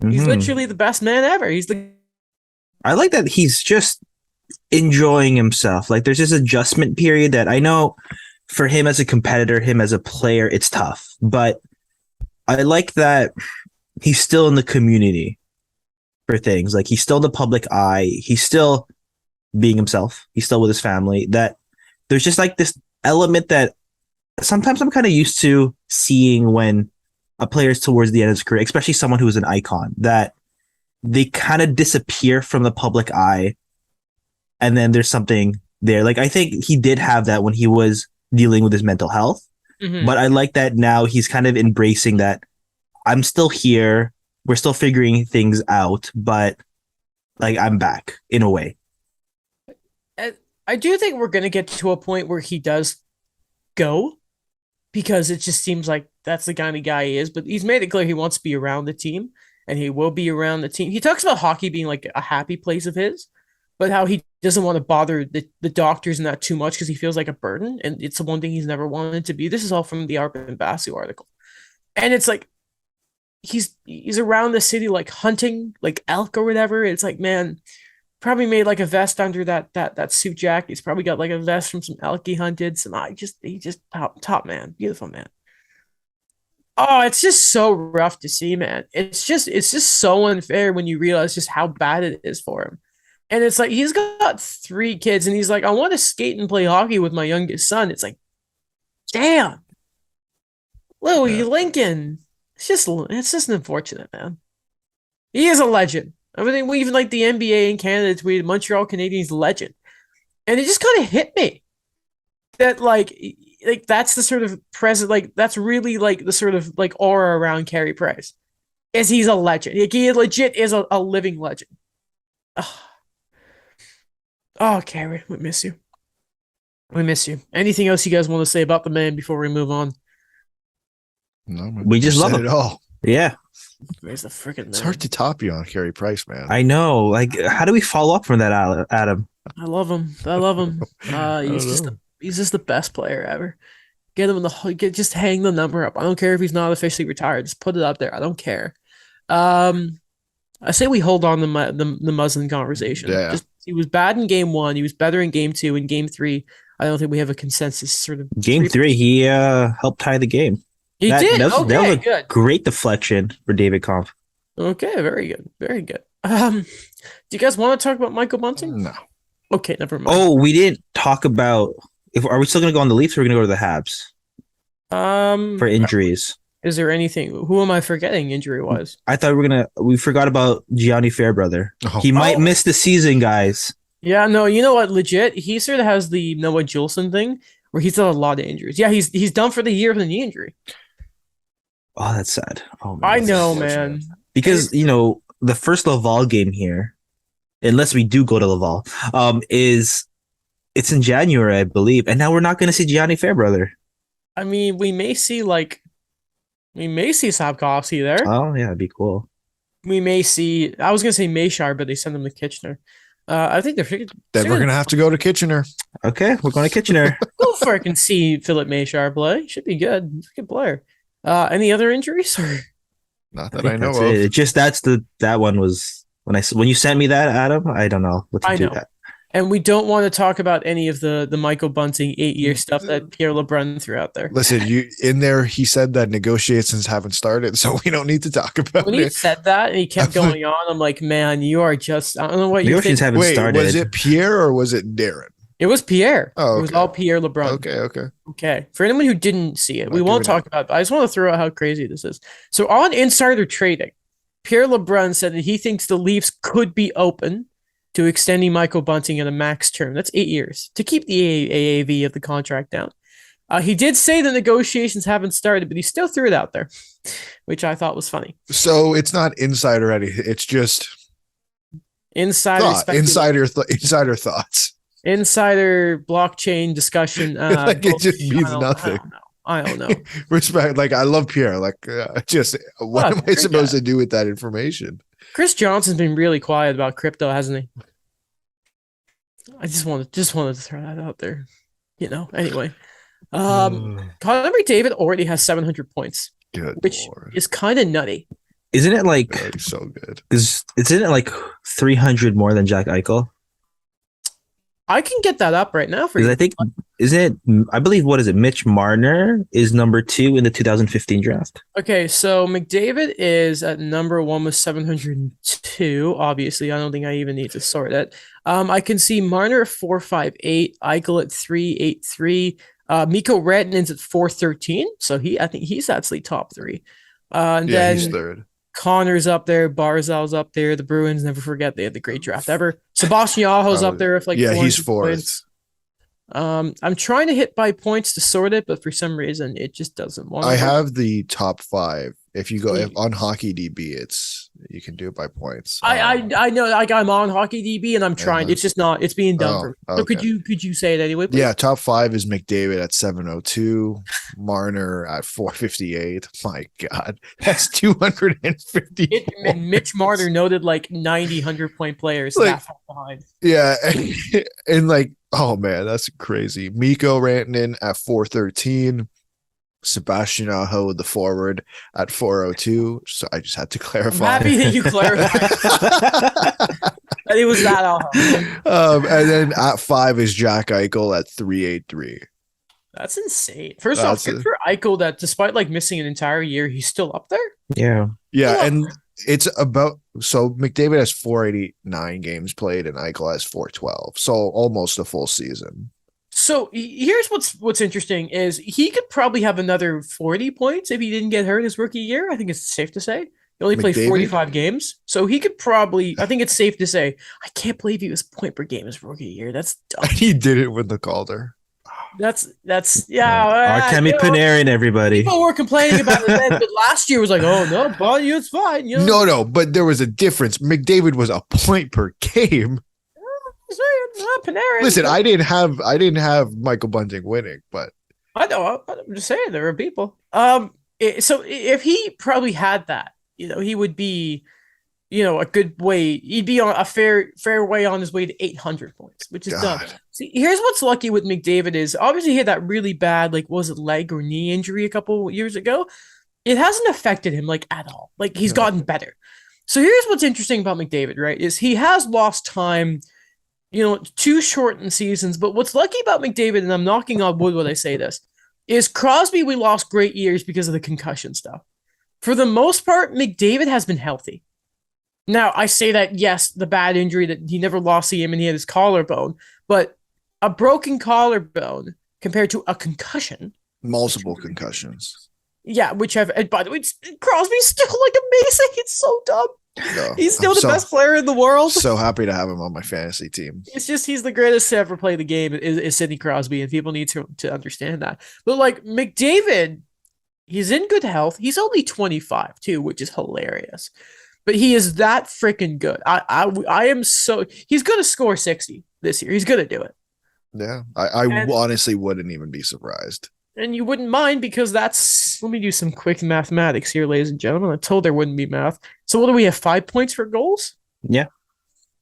He's literally the best man ever. I like that he's just enjoying himself. Like there's this adjustment period that I know for him as a competitor, him as a player, it's tough. But I like that he's still in the community for things. Like he's still in the public eye. He's still being himself. He's still with his family. That there's just like this element that sometimes I'm kind of used to seeing when a player's towards the end of his career, especially someone who is an icon, that they kind of disappear from the public eye. And then there's something there. Like I think he did have that when he was dealing with his mental health. Mm-hmm. But I like that now he's kind of embracing that I'm still here. We're still figuring things out, but like I'm back in a way. I do think we're going to get to a point where he does go because it just seems like that's the kind of guy he is. But he's made it clear he wants to be around the team and he will be around the team. He talks about hockey being like a happy place of his. but how he doesn't want to bother the doctors and that too much because he feels like a burden, and it's the one thing he's never wanted to be. This is all from the Arpin Basu article, and it's like he's around the city like hunting like elk or whatever. It's like, man, probably made like a vest under that suit jacket. He's probably got like a vest from some elk he hunted. Some he just top man, beautiful man. Oh, it's just so rough to see, man. It's just so unfair when you realize just how bad it is for him. And it's like he's got 3 kids, and he's like, I want to skate and play hockey with my youngest son. It's like, damn, Louis Yeah. Lincoln. It's just unfortunate, man. He is a legend. I mean, we even like the NBA in Canada tweeted Montreal Canadiens legend, and it just kind of hit me that like that's the sort of present, like that's really like the sort of like aura around Carey Price, is he's a legend. Like, he legit is a living legend. Oh, Carey, we miss you. We miss you. Anything else you guys want to say about the man before we move on? No, We just love said him. it all. Yeah, Where's the freaking man? It's hard to top you on Carey Price, man. I know. Like, how do we follow up from that, Adam? I love him. I love him. He's just the best player ever. Get him in just hang the number up. I don't care if he's not officially retired. Just put it up there. I don't care. I say we hold on to the Muslin conversation. Yeah. Just, he was bad in game 1. He was better in game 2. In game 3, I don't think we have a consensus sort of. Game 3, he helped tie the game. He did. That was a good. great deflection for David Kampf. Okay, very good. Very good. Do you guys want to talk about Michael Bunting? No. Okay, never mind. Oh, we didn't talk about. Are we still going to go on the Leafs or are we going to go to the Habs for injuries? Is there anything? Who am I forgetting injury-wise? I thought we forgot about Gianni Fairbrother. Oh. He might miss the season, guys. Yeah, no, you know what? Legit, he sort of has the Noah Juleson thing where he's done a lot of injuries. Yeah, he's done for the year with a knee injury. Oh, that's sad. Oh, man, I that's know, unfortunate. man. Because, the first Laval game here, unless we do go to Laval, it's in January, I believe. And now we're not going to see Gianni Fairbrother. I mean, we may see Sapkowski there. Oh, yeah, that'd be cool. We may see. I was gonna say Mayshire, but they sent him to Kitchener. I think they're. Then we're gonna have to go to Kitchener. Okay, we're going to Kitchener. Go freaking see Philip Mayshire play. Should be good. He's a good player. Any other injuries? Not I that think I know that's of. it. Just that one was when you sent me that, Adam. I don't know what to I do know. that. And we don't want to talk about any of the Michael Bunting 8-year stuff that Pierre LeBrun threw out there. Listen, you in there. He said that negotiations haven't started, so we don't need to talk about When he it. said that and he kept going on, I'm like, man, you are just. I don't know what you Negotiations think. haven't Wait, started. was it Pierre or was it Darren? It was Pierre. Oh, It was okay. all Pierre LeBrun. Okay. Okay. For anyone who didn't see it, we Not won't giving talk about it. I just want to throw out how crazy this is. So on insider trading, Pierre LeBrun said that he thinks the Leafs could be open to extending Michael Bunting at a max term. That's 8 years to keep the AAV of the contract down. He did say the negotiations haven't started, but he still threw it out there, which I thought was funny. So it's not insider anything. It's just Insider insider thoughts. insider blockchain discussion. Like, it just means nothing. I don't know. Respect. Like, I love Pierre. Like, just what am I great supposed guy. to do with that information? Chris Johnson's been really quiet about crypto, hasn't he? I just wanted to throw that out there. Anyway. Connor McDavid already has 700 points, Good which Lord. is kind of nutty. Isn't it like? Oh, he's so good. Isn't it like 300 more than Jack Eichel? I can get that up right now for Because you. I think I believe what is it? Mitch Marner is number 2 in the 2015 draft. Okay, so McDavid is at number 1 with 702. Obviously, I don't think I even need to sort it. I can see Marner at 458, Eichel at 383. Mikko Rantanen's at 413. So I think he's actually top 3. And Yeah, then he's third. Connor's up there, Barzal's up there. The Bruins, never forget, they had the great draft ever. Sebastian Aho's up there with like Yeah, he's 400 fourth. points. I'm trying to hit by points to sort it, but for some reason it just doesn't want. I have the top 5. If you go Please. on Hockey DB, it's You can do it by points. I know, like I'm on Hockey DB and I'm trying. It's just not. It's being done for me. So okay. could you say it anyway? Please? Yeah, top 5 is McDavid at 702, Marner at 458. My God, that's 250. And Mitch Marner noted like 90, 100-point players Like, that far behind. Yeah, and like, oh man, that's crazy. Mikko Rantanen at 413. Sebastian Aho, the forward, at 402. So I just had to I'm clarify. happy that you clarified that it was that Aho. And then at 5 is Jack Eichel at 383. That's insane. First off, good for Eichel that despite like missing an entire year, he's still up there. Yeah. Yeah, and it's about so McDavid has 489 games played and Eichel has 412. So almost a full season. So here's what's interesting is he could probably have another 40 points if he didn't get hurt his rookie year. I think it's safe to say. He only played 45 games. So he could probably, I think it's safe to say, I can't believe he was point per game his rookie year. That's dumb. He didn't win the Calder. That's yeah. Artemi Panarin, everybody. People were complaining about it then, but last year was like, oh no, but it's fine. You know? No, but there was a difference. McDavid was a point per game. Panarin. Listen, I didn't have Michael Bunting winning, but I know. I'm just saying there are people. So if he probably had that, he would be, a good way. He'd be on a fair way on his way to 800 points, which is done. See, here's what's lucky with McDavid is obviously he had that really bad, like, was it leg or knee injury a couple years ago? It hasn't affected him like at all. Like he's gotten better. So here's what's interesting about McDavid, right? Is he has lost time. 2 shortened seasons. But what's lucky about McDavid, and I'm knocking on wood when I say this, is Crosby, we lost great years because of the concussion stuff. For the most part, McDavid has been healthy. Now, I say that, yes, the bad injury that he never lost the game and he had his collarbone, but a broken collarbone compared to a concussion. Multiple concussions. Yeah, and by the way, Crosby's still like amazing. It's so dumb. No, he's still the best player in the world. So happy to have him on my fantasy team. It's just he's the greatest to ever play the game is Sidney Crosby, and people need to understand that. But like McDavid, he's in good health. He's only 25 too, which is hilarious. But he is that freaking good. I am so he's gonna score 60 this year. He's gonna do it. Yeah, I honestly wouldn't even be surprised. And you wouldn't mind because let me do some quick mathematics here, ladies and gentlemen. I told there wouldn't be math. So what do we have? 5 points for goals? Yeah.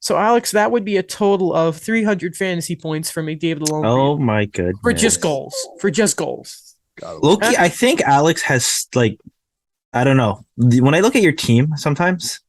So Alex, that would be a total of 300 fantasy points for McDavid alone. Oh my goodness. For just goals. Loki, I think Alex has I don't know. When I look at your team sometimes,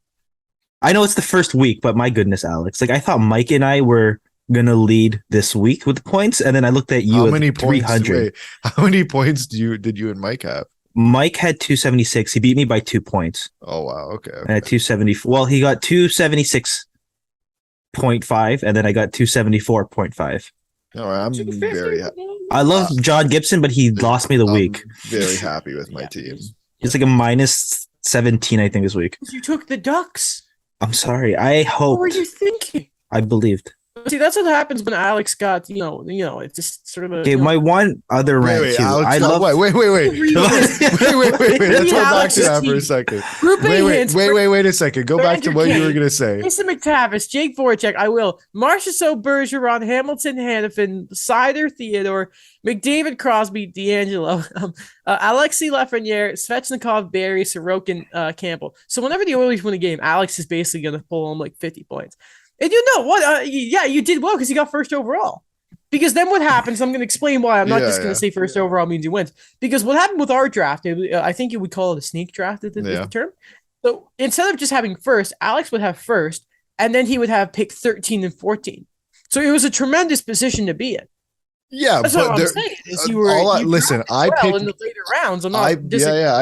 I know it's the first week, but my goodness, Alex. I thought Mike and I were gonna lead this week with points, and then I looked at you. How many 300. How many points did you and Mike have? Mike had 276. He beat me by 2 points. Oh wow, okay. And at 270. Well, he got 276.5, and then I got 274.5 All right, I'm very happy. I love John Gibson, but he lost me the week. Very happy with my team. It's like a minus 17, I think, this week. You took the Ducks. I'm sorry. I hoped. What were you thinking? I believed. See, that's what happens when Alex got, it's just sort of a. Okay, my one other rant too. Alex, wait. Let's go back to that for a second. Wait a second. Go back to what you were gonna say. Mason McTavish, Jake Voracek, I will. Marchessault, Bergeron, Hamilton, Hanifin, Sider, Theodore, McDavid, Crosby, D'Angelo, Alexei Lafreniere, Svechnikov, Barry, Sorokin, Campbell. So whenever the Oilers win a game, Alex is basically gonna pull home like 50 points. And you know what? You did well because you got first overall. Because then what happens, I'm going to explain why. I'm not just going to say first overall means he wins. Because what happened with our draft, I think you would call it a sneak draft is the term. So instead of just having first, Alex would have first, and then he would have pick 13 and 14. So it was a tremendous position to be in. Yeah, that's what I'm saying. Is you listen, I picked in the later rounds. I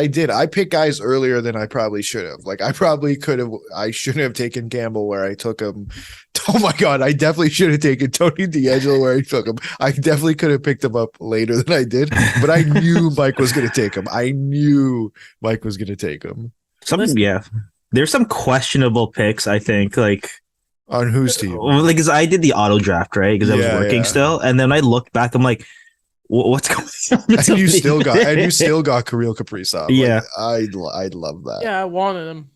did. I picked guys earlier than I probably should have. I shouldn't have taken Campbell where I took him. Oh my God, I definitely should have taken Tony D'Angelo where I took him. I definitely could have picked him up later than I did, but I knew Mike was going to take him. There's some questionable picks, I think, on whose team? Because I did the auto draft, right? Because I was working still, and then I looked back. I'm like, "What's going on?" And you still got Kirill Kaprizov. Yeah, I'd love that. Yeah, I wanted him.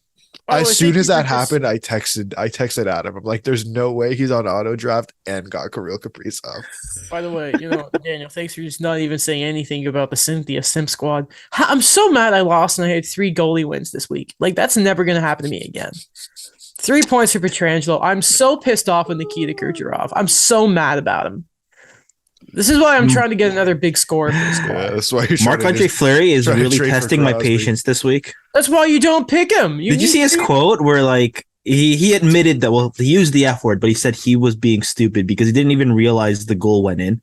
By the way, As soon thank as you for that happened, I texted Adam. I'm like, there's no way he's on auto draft and got Kirill Kaprizov. By the way, Daniel, thanks for just not even saying anything about the Cynthia Simp squad. I'm so mad I lost and I had 3 goalie wins this week. Like, that's never going to happen to me again. 3 points for Pietrangelo. I'm so pissed off with Nikita Kucherov. I'm so mad about him. This is why I'm trying to get another big score for the squad. Yeah, that's why you're Marc-Andre Fleury is trying to really trade for testing my Crosby. patience this week. That's why you don't pick him. Did you see his quote where like he admitted that, well, he used the F word, but he said he was being stupid because he didn't even realize the goal went in.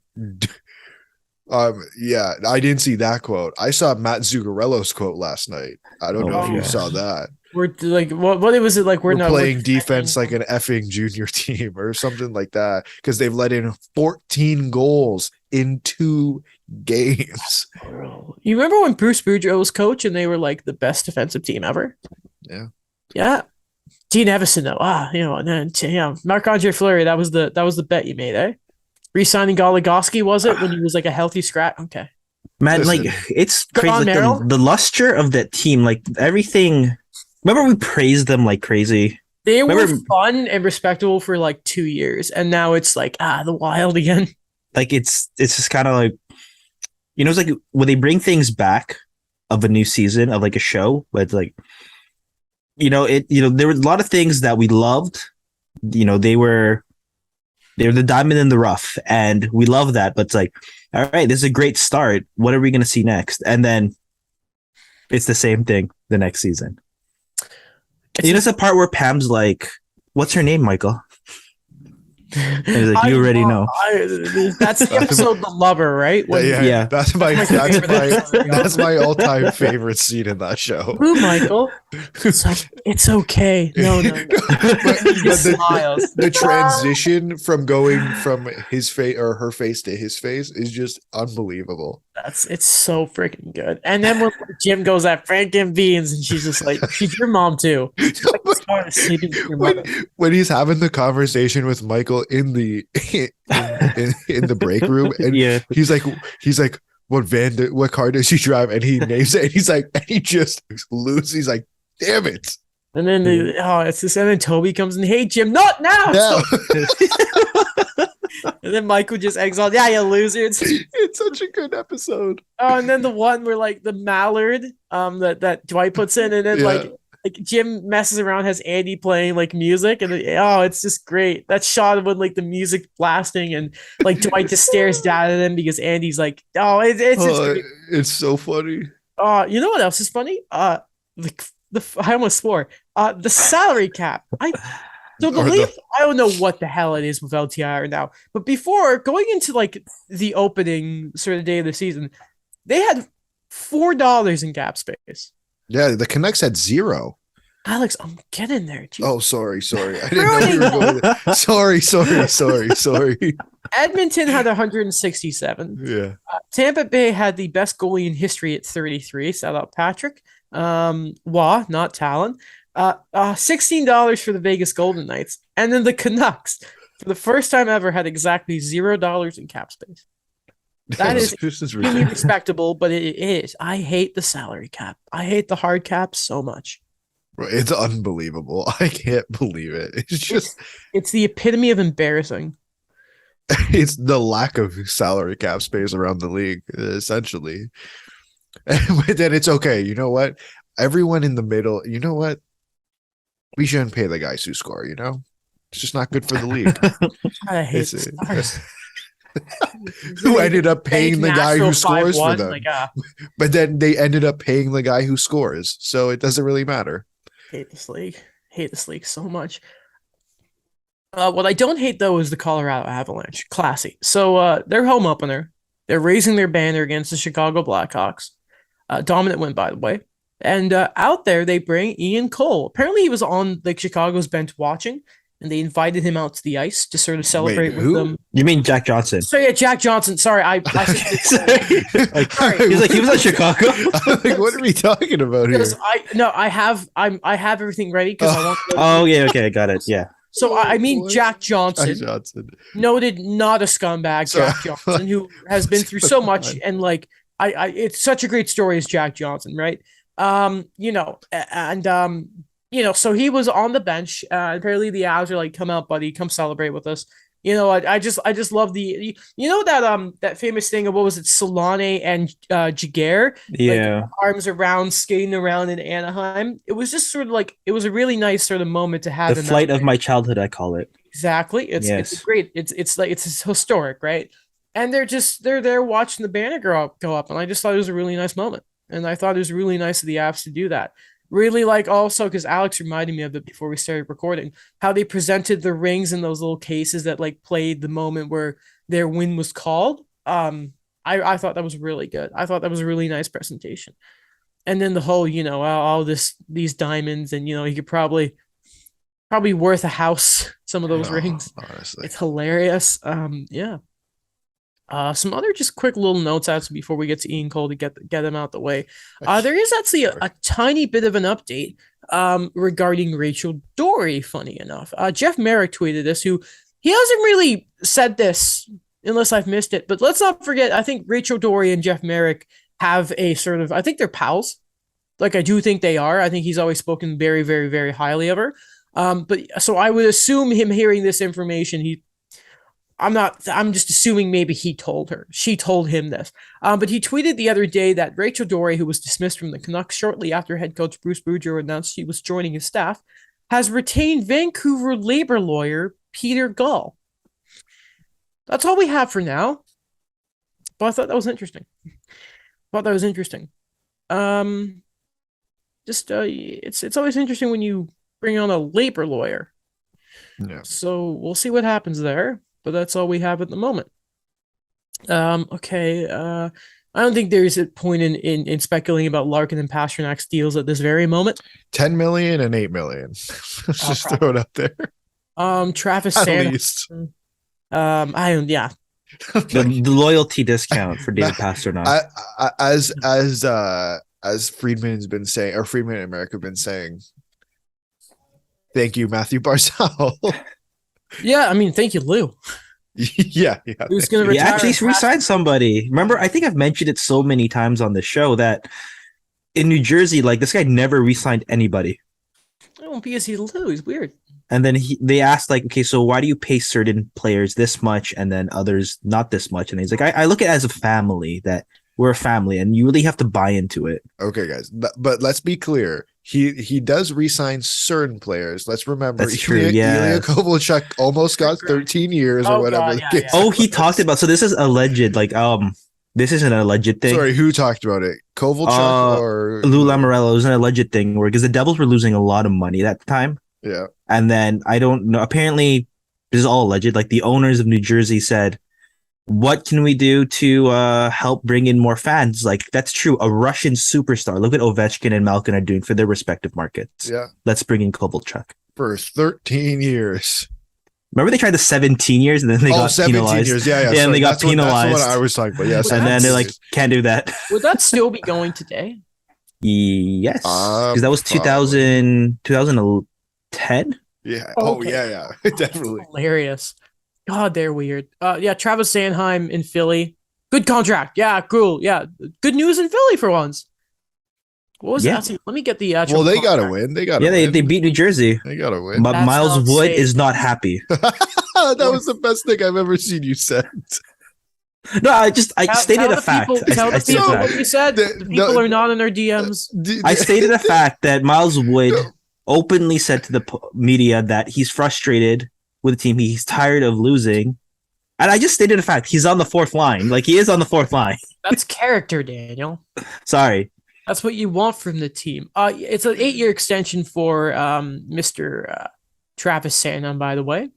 Yeah, I didn't see that quote. I saw Matt Zuccarello's quote last night. I don't know if you gosh. saw that. We're like, what was it like? We're playing defense like an effing junior team or something like that because they've let in 14 goals in 2 games. You remember when Bruce Boudreau was coach and they were like the best defensive team ever? Yeah. Yeah. Dean Evison, though. And then Marc-Andre Fleury, that was the bet you made, eh? Re-signing Goligoski, was it, when he was like a healthy scratch? Okay. Man, Listen. like it's Come crazy. on, Like, Merrill. the luster of that team, like everything. Remember we praised them like crazy. They were Remember- fun and respectable for like 2 years, and now it's like the Wild again. Like it's just kind of like, it's like when they bring things back of a new season of like a show, but it's like, there were a lot of things that we loved. They were the diamond in the rough, and we love that. But it's like, all right, this is a great start. What are we going to see next? And then it's the same thing the next season. It's the part where Pam's like, "What's her name, Michael?" And he's like, "You already know." That's the episode The Lover, right? Yeah. That's my all-time favorite scene in that show. Who, Michael? It's okay. No. The transition from going from his face or her face to his face is just unbelievable. It's so freaking good. And then when Jim goes at Frank and Beans, and she's just like, she's your mom too. Like, sleeping with your mother. When he's having the conversation with Michael in the in the break room, and he's like, what car does she drive? And he names it, and he's like, and he just loses. He's like, damn it. And then it's this, and then Toby comes in, hey Jim, not now. No. And then Michael just exiled. Yeah, you losers. It's such a good episode. Oh, and then the one where like the mallard that Dwight puts in, and then like Jim messes around, has Andy playing like music, and it's just great. That shot of when like the music blasting and like Dwight just stares down at him because Andy's like, it's so funny. You know what else is funny? I almost swore. The salary cap. So the Leafs, I don't know what the hell it is with LTIR now, but before going into like the opening sort of day of the season, they had $4 in cap space. Yeah, the Canucks had 0. Alex, I'm getting there. Jeez. Oh, sorry. I didn't know you were going there. Sorry. Edmonton had 167. Yeah. Tampa Bay had the best goalie in history at 33. Shout out Patrick. Not Talon. $16 for the Vegas Golden Knights. And then the Canucks, for the first time ever, had exactly $0 in cap space. That is really respectable, but it is. I hate the salary cap. I hate the hard cap so much. It's unbelievable. I can't believe it. It's the epitome of embarrassing. It's the lack of salary cap space around the league, essentially. But then it's okay. You know what? Everyone in the middle, you know what? We shouldn't pay the guys who score, It's just not good for the league. I hate it. Who ended up paying the guy who scores for them. But then they ended up paying the guy who scores. So it doesn't really matter. Hate this league so much. What I don't hate, though, is the Colorado Avalanche. Classy. So their home opener, they're raising their banner against the Chicago Blackhawks. Dominant win, by the way. And out there, they bring Ian Cole. Apparently, he was on like Chicago's bench watching, and they invited him out to the ice to sort of celebrate with them. You mean Jack Johnson? So yeah, Jack Johnson. Sorry, I sorry. He's like, he was at Chicago. I'm like, what are we talking about here? I have everything ready because I want. Okay, got it. Yeah. So I mean Jack Johnson, noted not a scumbag, Jack Johnson, who has been through so much, and like it's such a great story as Jack Johnson, right? so he was on the bench. Apparently the Avs are like, come out, buddy, come celebrate with us. I just love that famous thing of what was it, Solane and Jaguar, like Yeah. arms around, skating around in Anaheim. It was just sort of like it was a really nice sort of moment to The have in that flight of way. my childhood, I call it. Exactly. It's a Yes. great. It's like it's historic, right? And they're there watching the banner go up, and I just thought it was a really nice moment. And I thought it was really nice of the apps to do that. Really like also because Alex reminded me of it before we started recording, how they presented the rings in those little cases that like played the moment where their win was called. I thought that was really good. I thought that was a really nice presentation. And then the whole, all these diamonds, and you could probably worth a house, some of those No, rings. honestly. It's hilarious. Yeah. Some other just quick little notes out before we get to Ian Cole to get them out the way. There is actually a tiny bit of an update regarding Rachel Dory. Funny enough, Jeff Merrick tweeted this. Who he hasn't really said this unless I've missed it. But let's not forget. I think Rachel Dory and Jeff Merrick have a sort of. I think they're pals. Like I do think they are. I think he's always spoken very, very, very highly of her. But so I would assume him hearing this information, I'm just assuming maybe he told her. She told him this. But he tweeted the other day that Rachel Dory, who was dismissed from the Canucks shortly after head coach Bruce Boudreau announced she was joining his staff, has retained Vancouver labor lawyer Peter Gull. That's all we have for now. But I thought that was interesting. It's always interesting when you bring on a labor lawyer. Yeah. So we'll see what happens there. But that's all we have at the moment. Okay. I don't think there's a point in speculating about Larkin and Pasternak's deals at this very moment. 10 million and 8 million. Let's just throw it out there. Travis At Sand. least. I don't. Yeah. The loyalty discount for David Pastrnak. As Friedman's been saying, or Friedman in America have been saying, thank you, Matthew Barzal. Yeah, I mean, thank you, Lou. yeah. Who's going to He retire? actually re-signed somebody. Remember, I think I've mentioned it so many times on the show that in New Jersey, like this guy never re-signed anybody. Oh, because he's Lou. He's weird. And then they asked, like, okay, so why do you pay certain players this much and then others not this much? And he's like, I look at it as a family, that we're a family, and you really have to buy into it. Okay, guys, but let's be clear. He does re-sign certain players. Let's remember, That's true. Yeah, Ilya Kovalchuk almost got 13 years or whatever. God, yeah. Oh, he talked about. So this is alleged. Like, this isn't an alleged thing. Sorry, who talked about it? Kovalchuk or Lou Lamoriello? It was an alleged thing where because the Devils were losing a lot of money at the time. Yeah, and then I don't know. Apparently, this is all alleged. Like the owners of New Jersey said, what can we do to help bring in more fans? Like, that's true. A Russian superstar. Look what Ovechkin and Malkin are doing for their respective markets. Yeah. Let's bring in Kovalchuk. For 13 years. Remember they tried the 17 years and then they got 17 penalized. years. Yeah. Yeah, and they got that's penalized. What I was talking about. Yes. And then they're like, can't do that. Would that still be going today? Yes. Because that was Probably. 2010. Yeah. Oh, Oh, okay. yeah. Definitely. Hilarious. God, they're weird. Yeah, Travis Sanheim in Philly. Good contract. Yeah, cool. Yeah. Good news in Philly for once. What was that? Let me get the actual. Well, they contract. got to win. They got to Yeah, win. they beat New Jersey. They got to win. But That's Miles not Wood safe. is not happy. That was the best thing I've ever seen you said. No, I stated a the fact. people- Tell I the stated a people fact. what you said. The people are not in their DMs. I stated a fact that Miles Wood openly said to the media that he's frustrated with the team. He's tired of losing. And I just stated a fact. He's on the fourth line. Like, he is on the fourth line. That's character, Daniel. Sorry. That's what you want from the team. It's an 8-year extension for Mr. Travis Sanheim, by the way.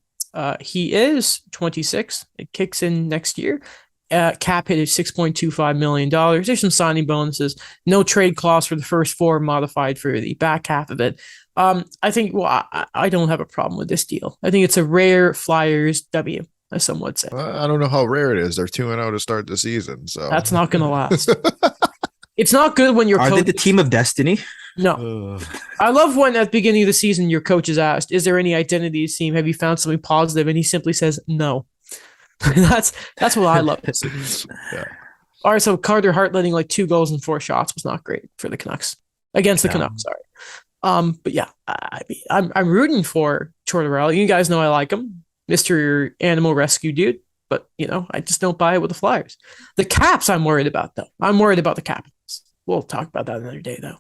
He is 26. It kicks in next year. Cap hit is $6.25 million. There's some signing bonuses. No trade clause for the first 4, modified for the back half of it. I think, I don't have a problem with this deal. I think it's a rare Flyers W, as some would say. I don't know how rare it is. They're 2-0 to start the season. So That's not going to last. It's not good when your Are coach. they the team of destiny? No. I love when at the beginning of the season your coach is asked, is there any identity to the team? Have you found something positive? And he simply says no. That's what I love to see. Yeah. All right, so Carter Hart letting like 2 goals and 4 shots was not great for the Canucks. Against the Canucks, sorry. But yeah, I'm rooting for Tortorella. You guys know I like him, Mr. Animal Rescue dude. But I just don't buy it with the Flyers. The Caps, I'm worried about though. I'm worried about the Capitals. We'll talk about that another day though.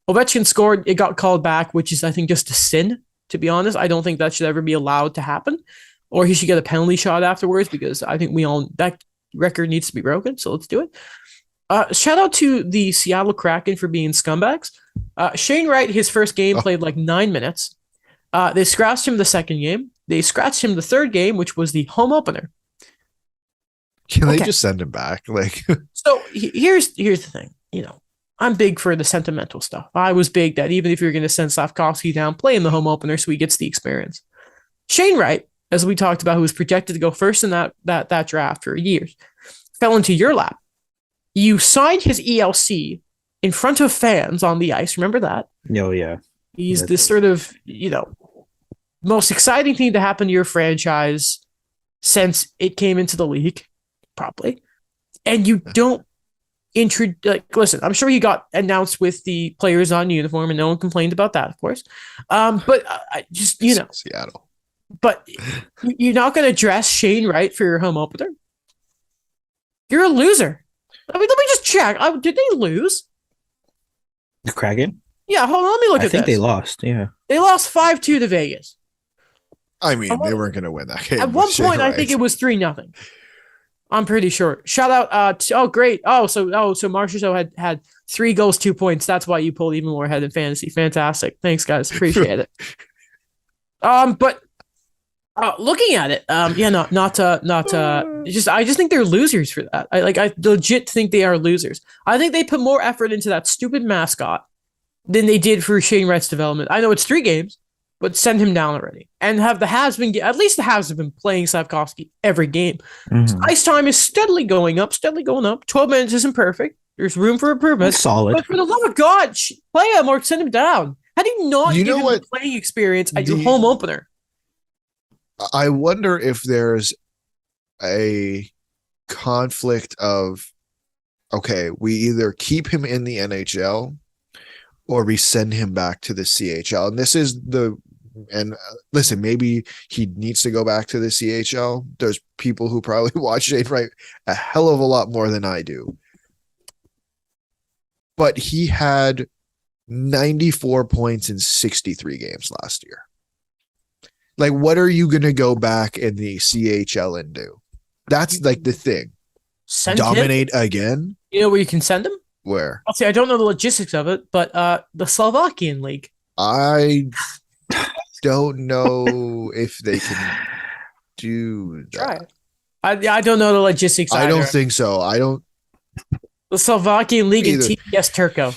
Ovechkin scored. It got called back, which is I think just a sin. To be honest, I don't think that should ever be allowed to happen, or he should get a penalty shot afterwards because I think that record needs to be broken. So let's do it. Shout out to the Seattle Kraken for being scumbags. Shane Wright, his first game played like 9 minutes. They scratched him the second game. They scratched him the third game, which was the home opener. Can they just send him back? So here's the thing. I'm big for the sentimental stuff. I was big that even if you're going to send Slavkovsky down, play in the home opener so he gets the experience. Shane Wright, as we talked about, who was projected to go first in that draft for years, fell into your lap. You signed his ELC in front of fans on the ice. Remember that? Oh, yeah. He's this sort of, most exciting thing to happen to your franchise since it came into the league, probably. And you don't listen, I'm sure he got announced with the players on uniform and no one complained about that, of course. But I just, Seattle. But you're not going to dress Shane Wright for your home opener? You're a loser. Let me just check. Did they lose? The Kraken? Yeah, hold on. Let me look at this. I think they lost, yeah. They lost 5-2 to Vegas. I mean, they weren't going to win that game. At one point, I think it was 3-0. I'm pretty sure. Shout out. Oh, great. So Marchessault had 3 goals, 2 points. That's why you pulled even more ahead in fantasy. Fantastic. Thanks, guys. Appreciate it. But looking at it, I just think they're losers for that. I legit think they are losers. I think they put more effort into that stupid mascot than they did for Shane Wright's development. I know it's 3 games, but send him down already. And at least the Habs have been playing Slavkovsky every game. Mm-hmm. So ice time is steadily going up. 12 minutes isn't perfect. There's room for improvement. That's solid. But for the love of God, play him or send him down. How do you not give him the playing experience at your home opener? I wonder if there's a conflict of, okay, we either keep him in the NHL or we send him back to the CHL. And this is listen, maybe he needs to go back to the CHL. There's people who probably watch Shane Wright a hell of a lot more than I do. But he had 94 points in 63 games last year. Like, what are you going to go back in the CHL and do? That's like the thing. Dominate again? You know where you can send him? Where? I'll say I don't know the logistics of it, but the Slovakian league. I don't know if they can do that. Try it. I don't know the logistics I either. don't think so. The Slovakian league and TPS Turco.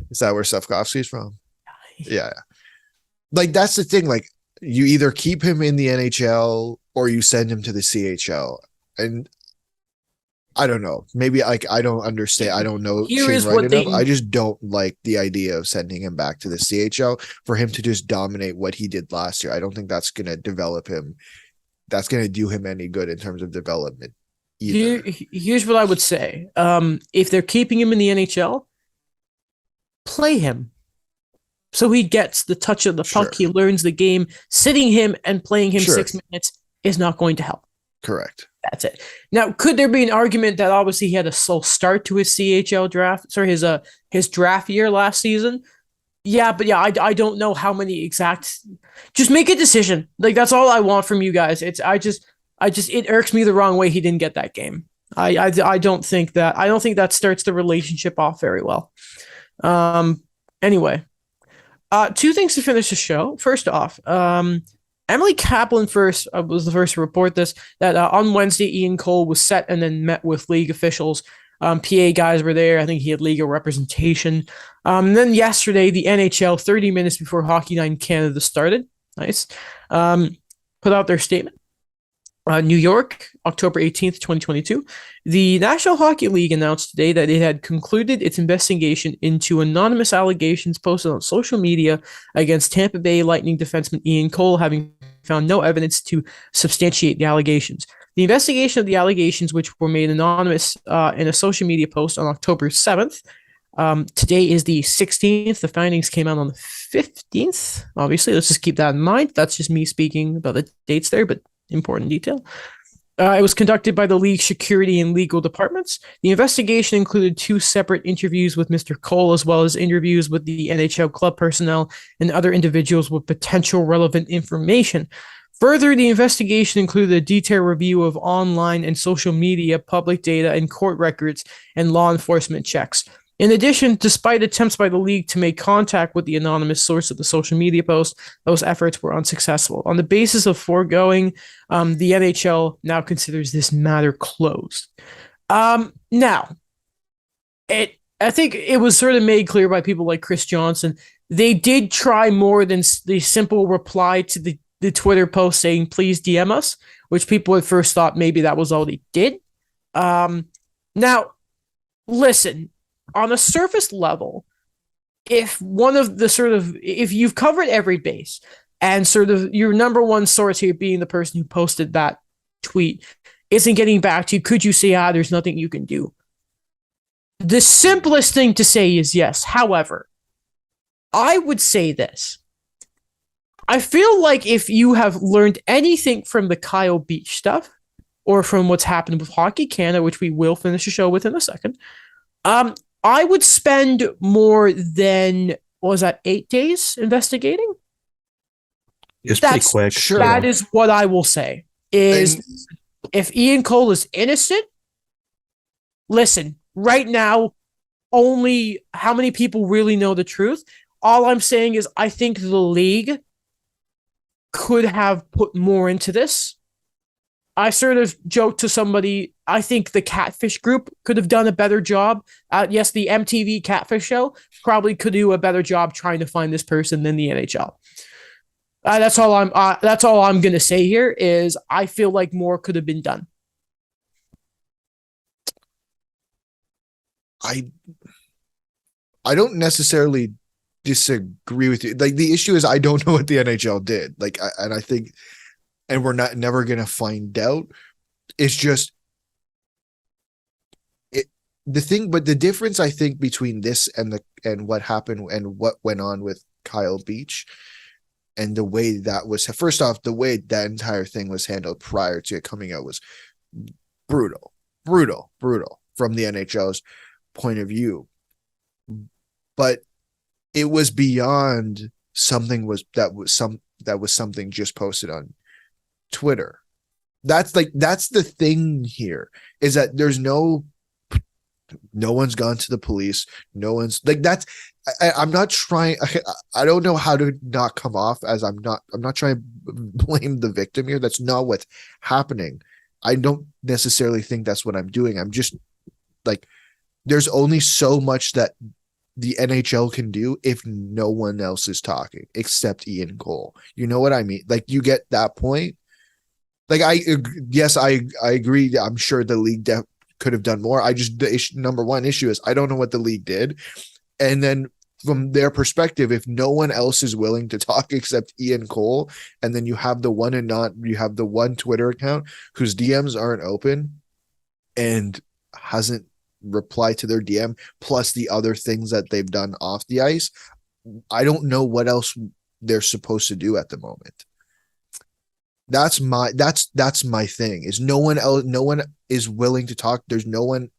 Is that where Slavkovsky's from? Yeah. Like, that's the thing. Like, you either keep him in the NHL or you send him to the CHL. And I don't know. Maybe I don't understand. I don't know Shane Wright enough. I just don't like the idea of sending him back to the CHL for him to just dominate what he did last year. I don't think that's going to develop him. That's going to do him any good in terms of development either. Here's what I would say. If they're keeping him in the NHL, play him. So he gets the touch of the puck. He learns the game. Sitting him and playing him 6 minutes is not going to help. Correct. That's it. Now, could there be an argument that obviously he had a slow start to his CHL draft, his draft year last season? Yeah, but yeah, I don't know how many exact. Just make a decision. Like, that's all I want from you guys. It irks me the wrong way he didn't get that game. I don't think that starts the relationship off very well. Anyway. 2 things to finish the show. First off, Emily Kaplan was the first to report this, that on Wednesday, Ian Cole was set and then met with league officials. PA guys were there. I think he had legal representation. And then yesterday, the NHL, 30 minutes before Hockey Night in Canada started, nice, put out their statement. New York, October 18th, 2022. The National Hockey League announced today that it had concluded its investigation into anonymous allegations posted on social media against Tampa Bay Lightning defenseman Ian Cole, having found no evidence to substantiate the allegations. The investigation of the allegations, which were made anonymous in a social media post on October 7th, Today is the 16th. The findings came out on the 15th. Obviously, let's just keep that in mind. That's just me speaking about the dates there, but important detail. It was conducted by the league security and legal departments. The investigation included 2 separate interviews with Mr. Cole, as well as interviews with the NHL club personnel and other individuals with potential relevant information. Further, the investigation included a detailed review of online and social media, public data, and court records and law enforcement checks. In addition, despite attempts by the league to make contact with the anonymous source of the social media post, those efforts were unsuccessful. On the basis of foregoing, the NHL now considers this matter closed. Now, I think it was sort of made clear by people like Chris Johnson. They did try more than the simple reply to the Twitter post saying, please DM us, which people at first thought maybe that was all they did. Now, listen, on a surface level, if you've covered every base and sort of your number one source here being the person who posted that tweet isn't getting back to you, could you say, there's nothing you can do? The simplest thing to say is yes. However, I would say this. I feel like if you have learned anything from the Kyle Beach stuff or from what's happened with Hockey Canada, which we will finish the show with in a second, I would spend more than, 8 days investigating? It's pretty quick. Sure. That is what I will say. If Ian Cole is innocent, listen, right now, only how many people really know the truth? All I'm saying is I think the league could have put more into this. I sort of joked to somebody, I think the Catfish group could have done a better job. Yes, the MTV Catfish show probably could do a better job trying to find this person than the NHL. That's all I'm gonna say here is I feel like more could have been done. I don't necessarily disagree with you. Like, the issue is I don't know what the NHL did. Like, I think, and we're never gonna find out. It's just but the difference I think between this and what happened and what went on with Kyle Beach and the way that was, first off, the way that entire thing was handled prior to it coming out was brutal from the NHL's point of view. But it was beyond something something just posted on Twitter. That's the thing here, is that there's no one's gone to the police. No one's like, that's, I'm not trying. I don't know how to not come off as I'm not trying to blame the victim here. That's not what's happening. I don't necessarily think that's what I'm doing. I'm just like, there's only so much that the NHL can do if no one else is talking except Ian Cole. You know what I mean? Like, you get that point. Like, I agree. I'm sure the league could have done more. The number one issue is I don't know what the league did. And then from their perspective, if no one else is willing to talk except Ian Cole, and then you have the one Twitter account whose DMs aren't open and hasn't replied to their DM, plus the other things that they've done off the ice, I don't know what else they're supposed to do at the moment. That's my thing, is no one is willing to talk. There's no one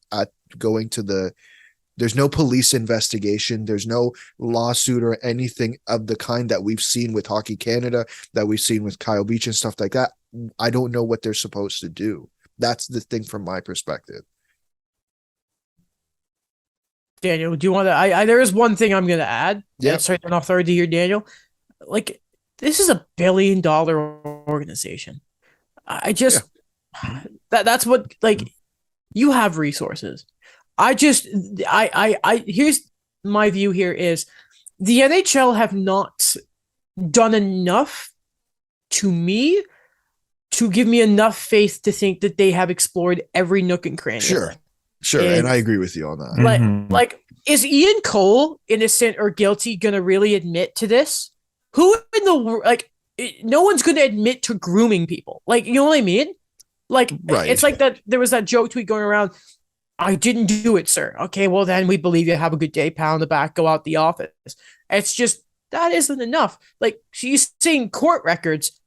there's no police investigation. There's no lawsuit or anything of the kind that we've seen with Hockey Canada, that we've seen with Kyle Beach and stuff like that. I don't know what they're supposed to do. That's the thing from my perspective. Daniel, do you want to? There is one thing I'm going to add. Yeah. Sorry, an authority here, Daniel. Like, this is $1 billion organization. That's what, like, you have resources. Here's my view here is the NHL have not done enough to me to give me enough faith to think that they have explored every nook and cranny. Sure. And I agree with you on that. Like, is Ian Cole innocent or guilty going to really admit to this? Who in the world, like, no one's going to admit to grooming people. Like, you know what I mean? Like, right. It's like that. There was that joke tweet going around. I didn't do it, sir. Okay, well then we believe you. Have a good day. Pound on the back. Go out the office. It's just that isn't enough. Like she's seeing court records.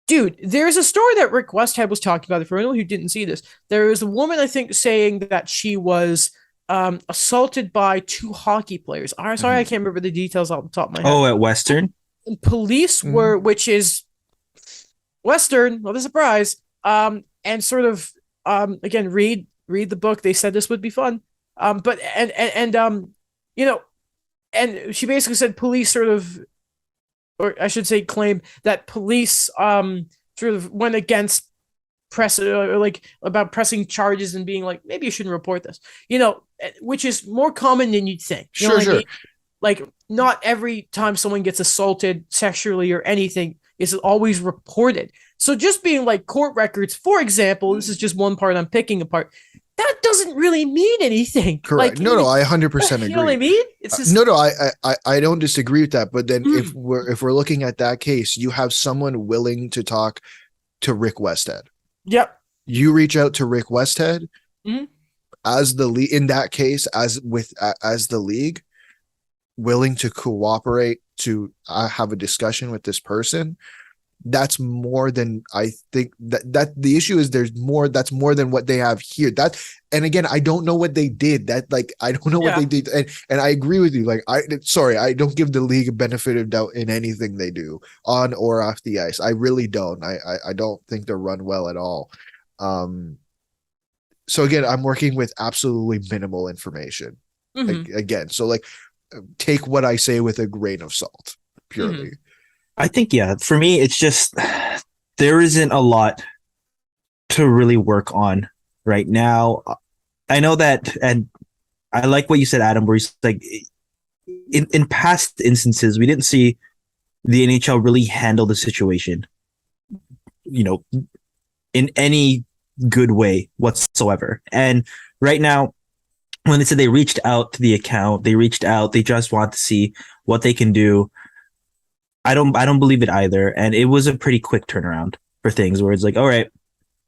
Dude, there's a story that Rick Westhead was talking about. For anyone who didn't see this, there was a woman, I think, saying that she was assaulted by two hockey players. I'm sorry, I can't remember the details off the top of my head. Oh, at Western? And police were, which is Western, what a surprise. And sort of, again, read the book. They said this would be fun. But you know, and she basically said police sort of, or I should say, claim that police sort of went against press, or like about pressing charges and being like, maybe you shouldn't report this, which is more common than you'd think. You know what I mean? Like, not every time someone gets assaulted sexually or anything is always reported. So just being like court records, for example, this is just one part I'm picking apart. That doesn't really mean anything. Correct. Like, No, I 100% agree. You know what I mean? It's just no, I don't disagree with that. But then if we're looking at that case, you have someone willing to talk to Rick Westhead. Yep. You reach out to Rick Westhead as the league in that case, as the league, willing to cooperate to have a discussion with this person. That's more than I think that the issue is that's more than what they have here. And again, I don't know what they did. I don't know what they did. And I agree with you. Like, I don't give the league a benefit of doubt in anything they do on or off the ice. I really don't. I don't think they're run well at all. So again, I'm working with absolutely minimal information. Again, so take what I say with a grain of salt, purely. I think, for me, it's just there isn't a lot to really work on right now. I know that, and I like what you said, Adam, where he's like, in past instances, we didn't see the NHL really handle the situation, in any good way whatsoever. And right now, when they said they reached out to the account, they just want to see what they can do. I don't believe it either. And it was a pretty quick turnaround for things where it's like, all right,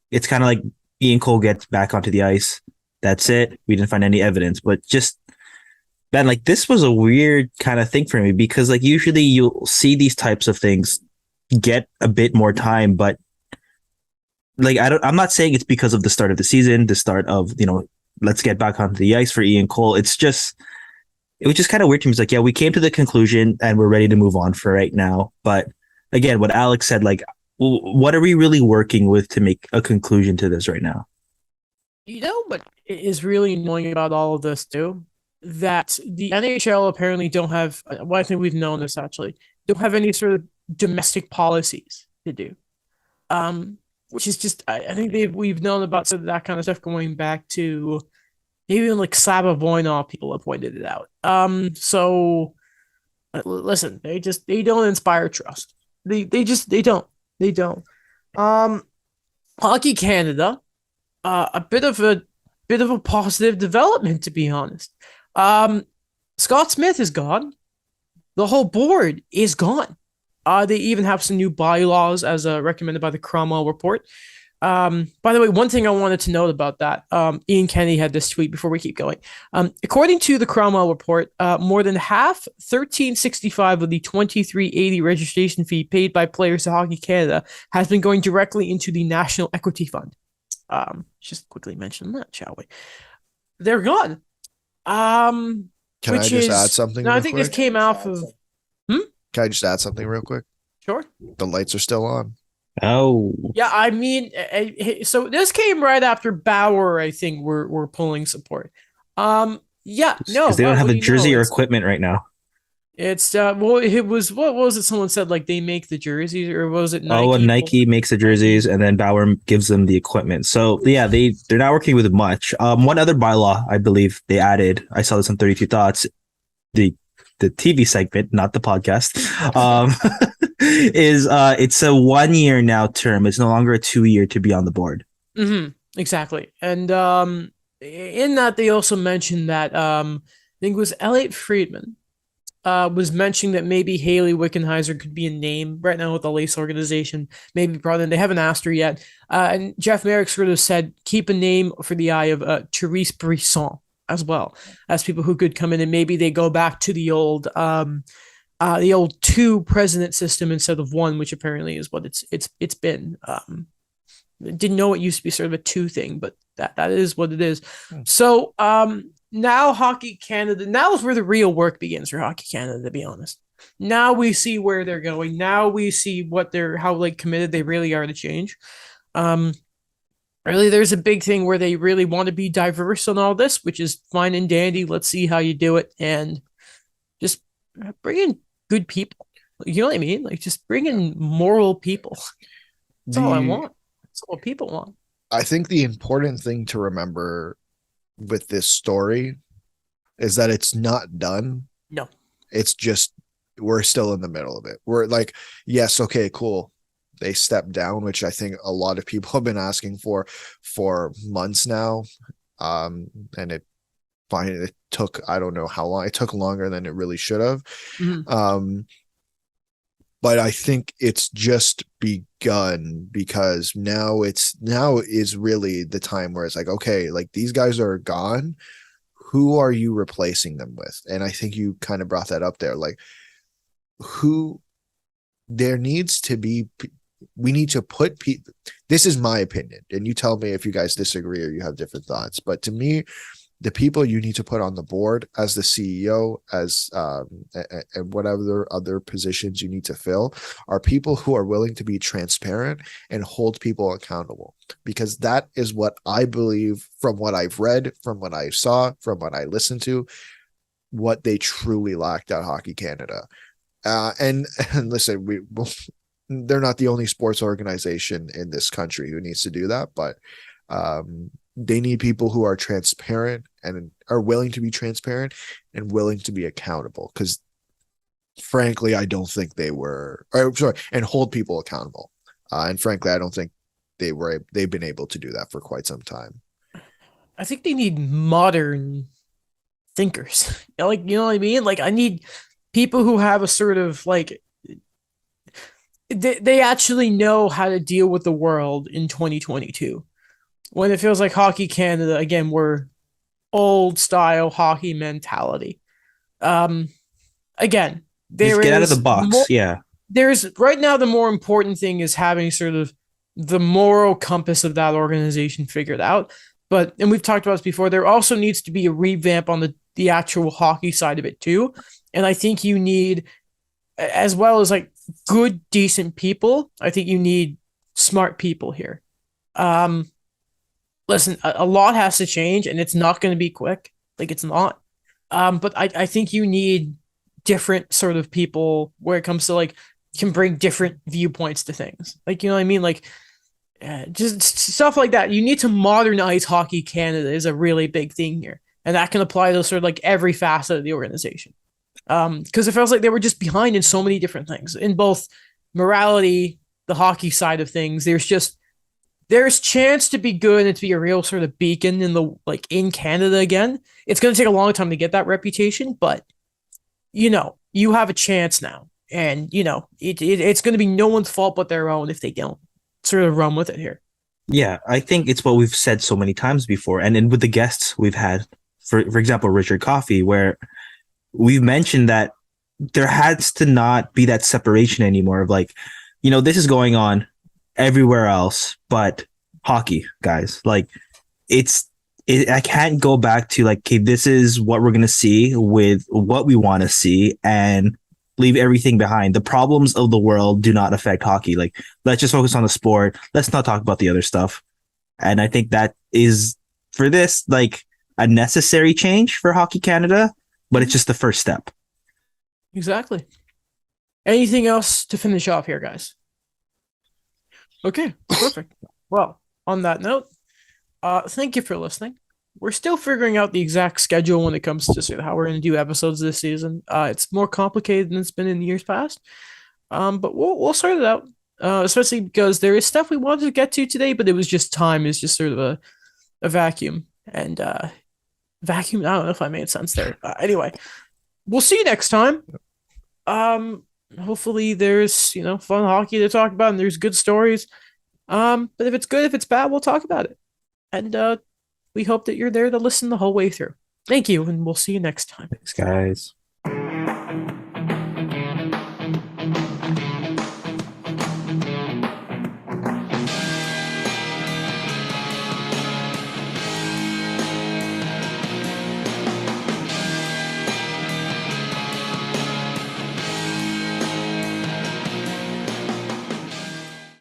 it's kind of like Ian Cole gets back onto the ice. That's it. We didn't find any evidence, but just, man, this was a weird kind of thing for me because usually you'll see these types of things get a bit more time, but I'm not saying it's because of the start of the season, the start of, let's get back onto the ice for Ian Cole. It was just kind of weird to me. It's like, we came to the conclusion and we're ready to move on for right now. But again, what Alex said, what are we really working with to make a conclusion to this right now? What is really annoying about all of this too? That the NHL apparently don't have, well, I think we've known this actually, don't have any sort of domestic policies to do. Which is just, I think we've known about sort of that kind of stuff going back to even Slava Voinov, people have pointed it out. So listen, they don't inspire trust. They don't. Hockey Canada, a bit of a positive development, to be honest. Scott Smith is gone. The whole board is gone. They even have some new bylaws as recommended by the Cromwell report. By the way, one thing I wanted to note about that, Ian Kenny had this tweet before we keep going. According to the Cromwell report, more than half, $13.65 of the $23.80 registration fee paid by players to Hockey Canada has been going directly into the National Equity Fund. Just quickly mention that, shall we? They're gone. Can I just add something? No, I think this came out of. Can I just add something real quick? Sure. The lights are still on. Oh. Yeah, I mean, so this came right after Bauer, I think, were pulling support. Yeah, no. Because they don't have a jersey or equipment right now. It's, well, it was, what was it someone said, they make the jerseys, or was it Nike? Oh, Nike makes the jerseys, and then Bauer gives them the equipment. So, yeah, they're not working with much. One other bylaw, I believe, they added, I saw this on 32 Thoughts, the TV segment, not the podcast, is it's a 1 year now term. It's no longer a 2 year to be on the board. Exactly. And in that, they also mentioned that I think it was Elliot Friedman was mentioning that maybe Haley Wickenheiser could be a name right now with the Lace organization. Maybe brought in. They haven't asked her yet. And Jeff Merrick sort of said keep a name for the eye of Therese Brisson as well as people who could come in and maybe they go back to the old two president system instead of one, which apparently is what it's been. Didn't know it used to be sort of a two thing, but that is what it is. So now Hockey Canada, now is where the real work begins for Hockey Canada, to be honest. Now we see where they're going. Now we see how like committed they really are to change. Really, there's a big thing where they really want to be diverse on all this, which is fine and dandy. Let's see how you do it, and just bring in good people. You know what I mean? Like just bring in moral people. That's all I want. That's what people want. I think the important thing to remember with this story is that it's not done. No. It's just we're still in the middle of it. We're like, yes, okay, cool. They stepped down, which I think a lot of people have been asking for months now. And it took, I don't know how long. It took longer than it really should have. Mm-hmm. But I think it's just begun because now is really the time where it's like, okay, like these guys are gone. Who are you replacing them with? And I think you kind of brought that up there. Like there needs to be, we need to put people, this is my opinion. And you tell me if you guys disagree or you have different thoughts. But to me, the people you need to put on the board as the CEO, as and whatever other positions you need to fill are people who are willing to be transparent and hold people accountable. Because that is what I believe from what I've read, from what I saw, from what I listened to, what they truly lacked at Hockey Canada. And listen, they're not the only sports organization in this country who needs to do that, but they need people who are transparent and are willing to be transparent and willing to be accountable. Because frankly, I don't think and hold people accountable. And frankly, I don't think they've been able to do that for quite some time. I think they need modern thinkers. Like, you know what I mean? Like, I need people who have a sort of like, they actually know how to deal with the world in 2022. When it feels like Hockey Canada, again, we're old style hockey mentality. Again, just get out of the box. There's right now the more important thing is having sort of the moral compass of that organization figured out. And we've talked about this before, there also needs to be a revamp on the actual hockey side of it too. And I think you need, as well as like good, decent people, I think you need smart people here. Listen, a lot has to change and it's not going to be quick. Like it's not. But I think you need different sort of people where it comes to like, can bring different viewpoints to things. Like, you know what I mean? Like just stuff like that. You need to modernize Hockey Canada is a really big thing here. And that can apply to sort of like every facet of the organization. Because it feels like they were just behind in so many different things in both morality, the hockey side of things. There's chance to be good and to be a real sort of beacon in Canada again. It's going to take a long time to get that reputation, but you have a chance now, and it's going to be no one's fault but their own if they don't sort of run with it here. Yeah, I think it's what we've said so many times before, and with the guests we've had, for example, Richard Coffey, where we've mentioned that there has to not be that separation anymore of like, this is going on everywhere else, but hockey, guys, like I can't go back to like, okay, this is what we're going to see with what we want to see and leave everything behind. The problems of the world do not affect hockey. Like, let's just focus on the sport. Let's not talk about the other stuff. And I think that is, for this, like a necessary change for Hockey Canada, but it's just the first step. Exactly. Anything else to finish off here, guys? Okay, perfect. Well, on that note, thank you for listening. We're still figuring out the exact schedule when it comes to sort of how we're going to do episodes this season. It's more complicated than it's been in years past, but we'll sort it out. Especially because there is stuff we wanted to get to today, but it was just time. It's just sort of a vacuum and vacuum. I don't know if I made sense there. Anyway, we'll see you next time. Hopefully there's fun hockey to talk about and there's good stories. But if it's good, if it's bad, we'll talk about it. And we hope that you're there to listen the whole way through. Thank you, and we'll see you next time. Thanks, guys.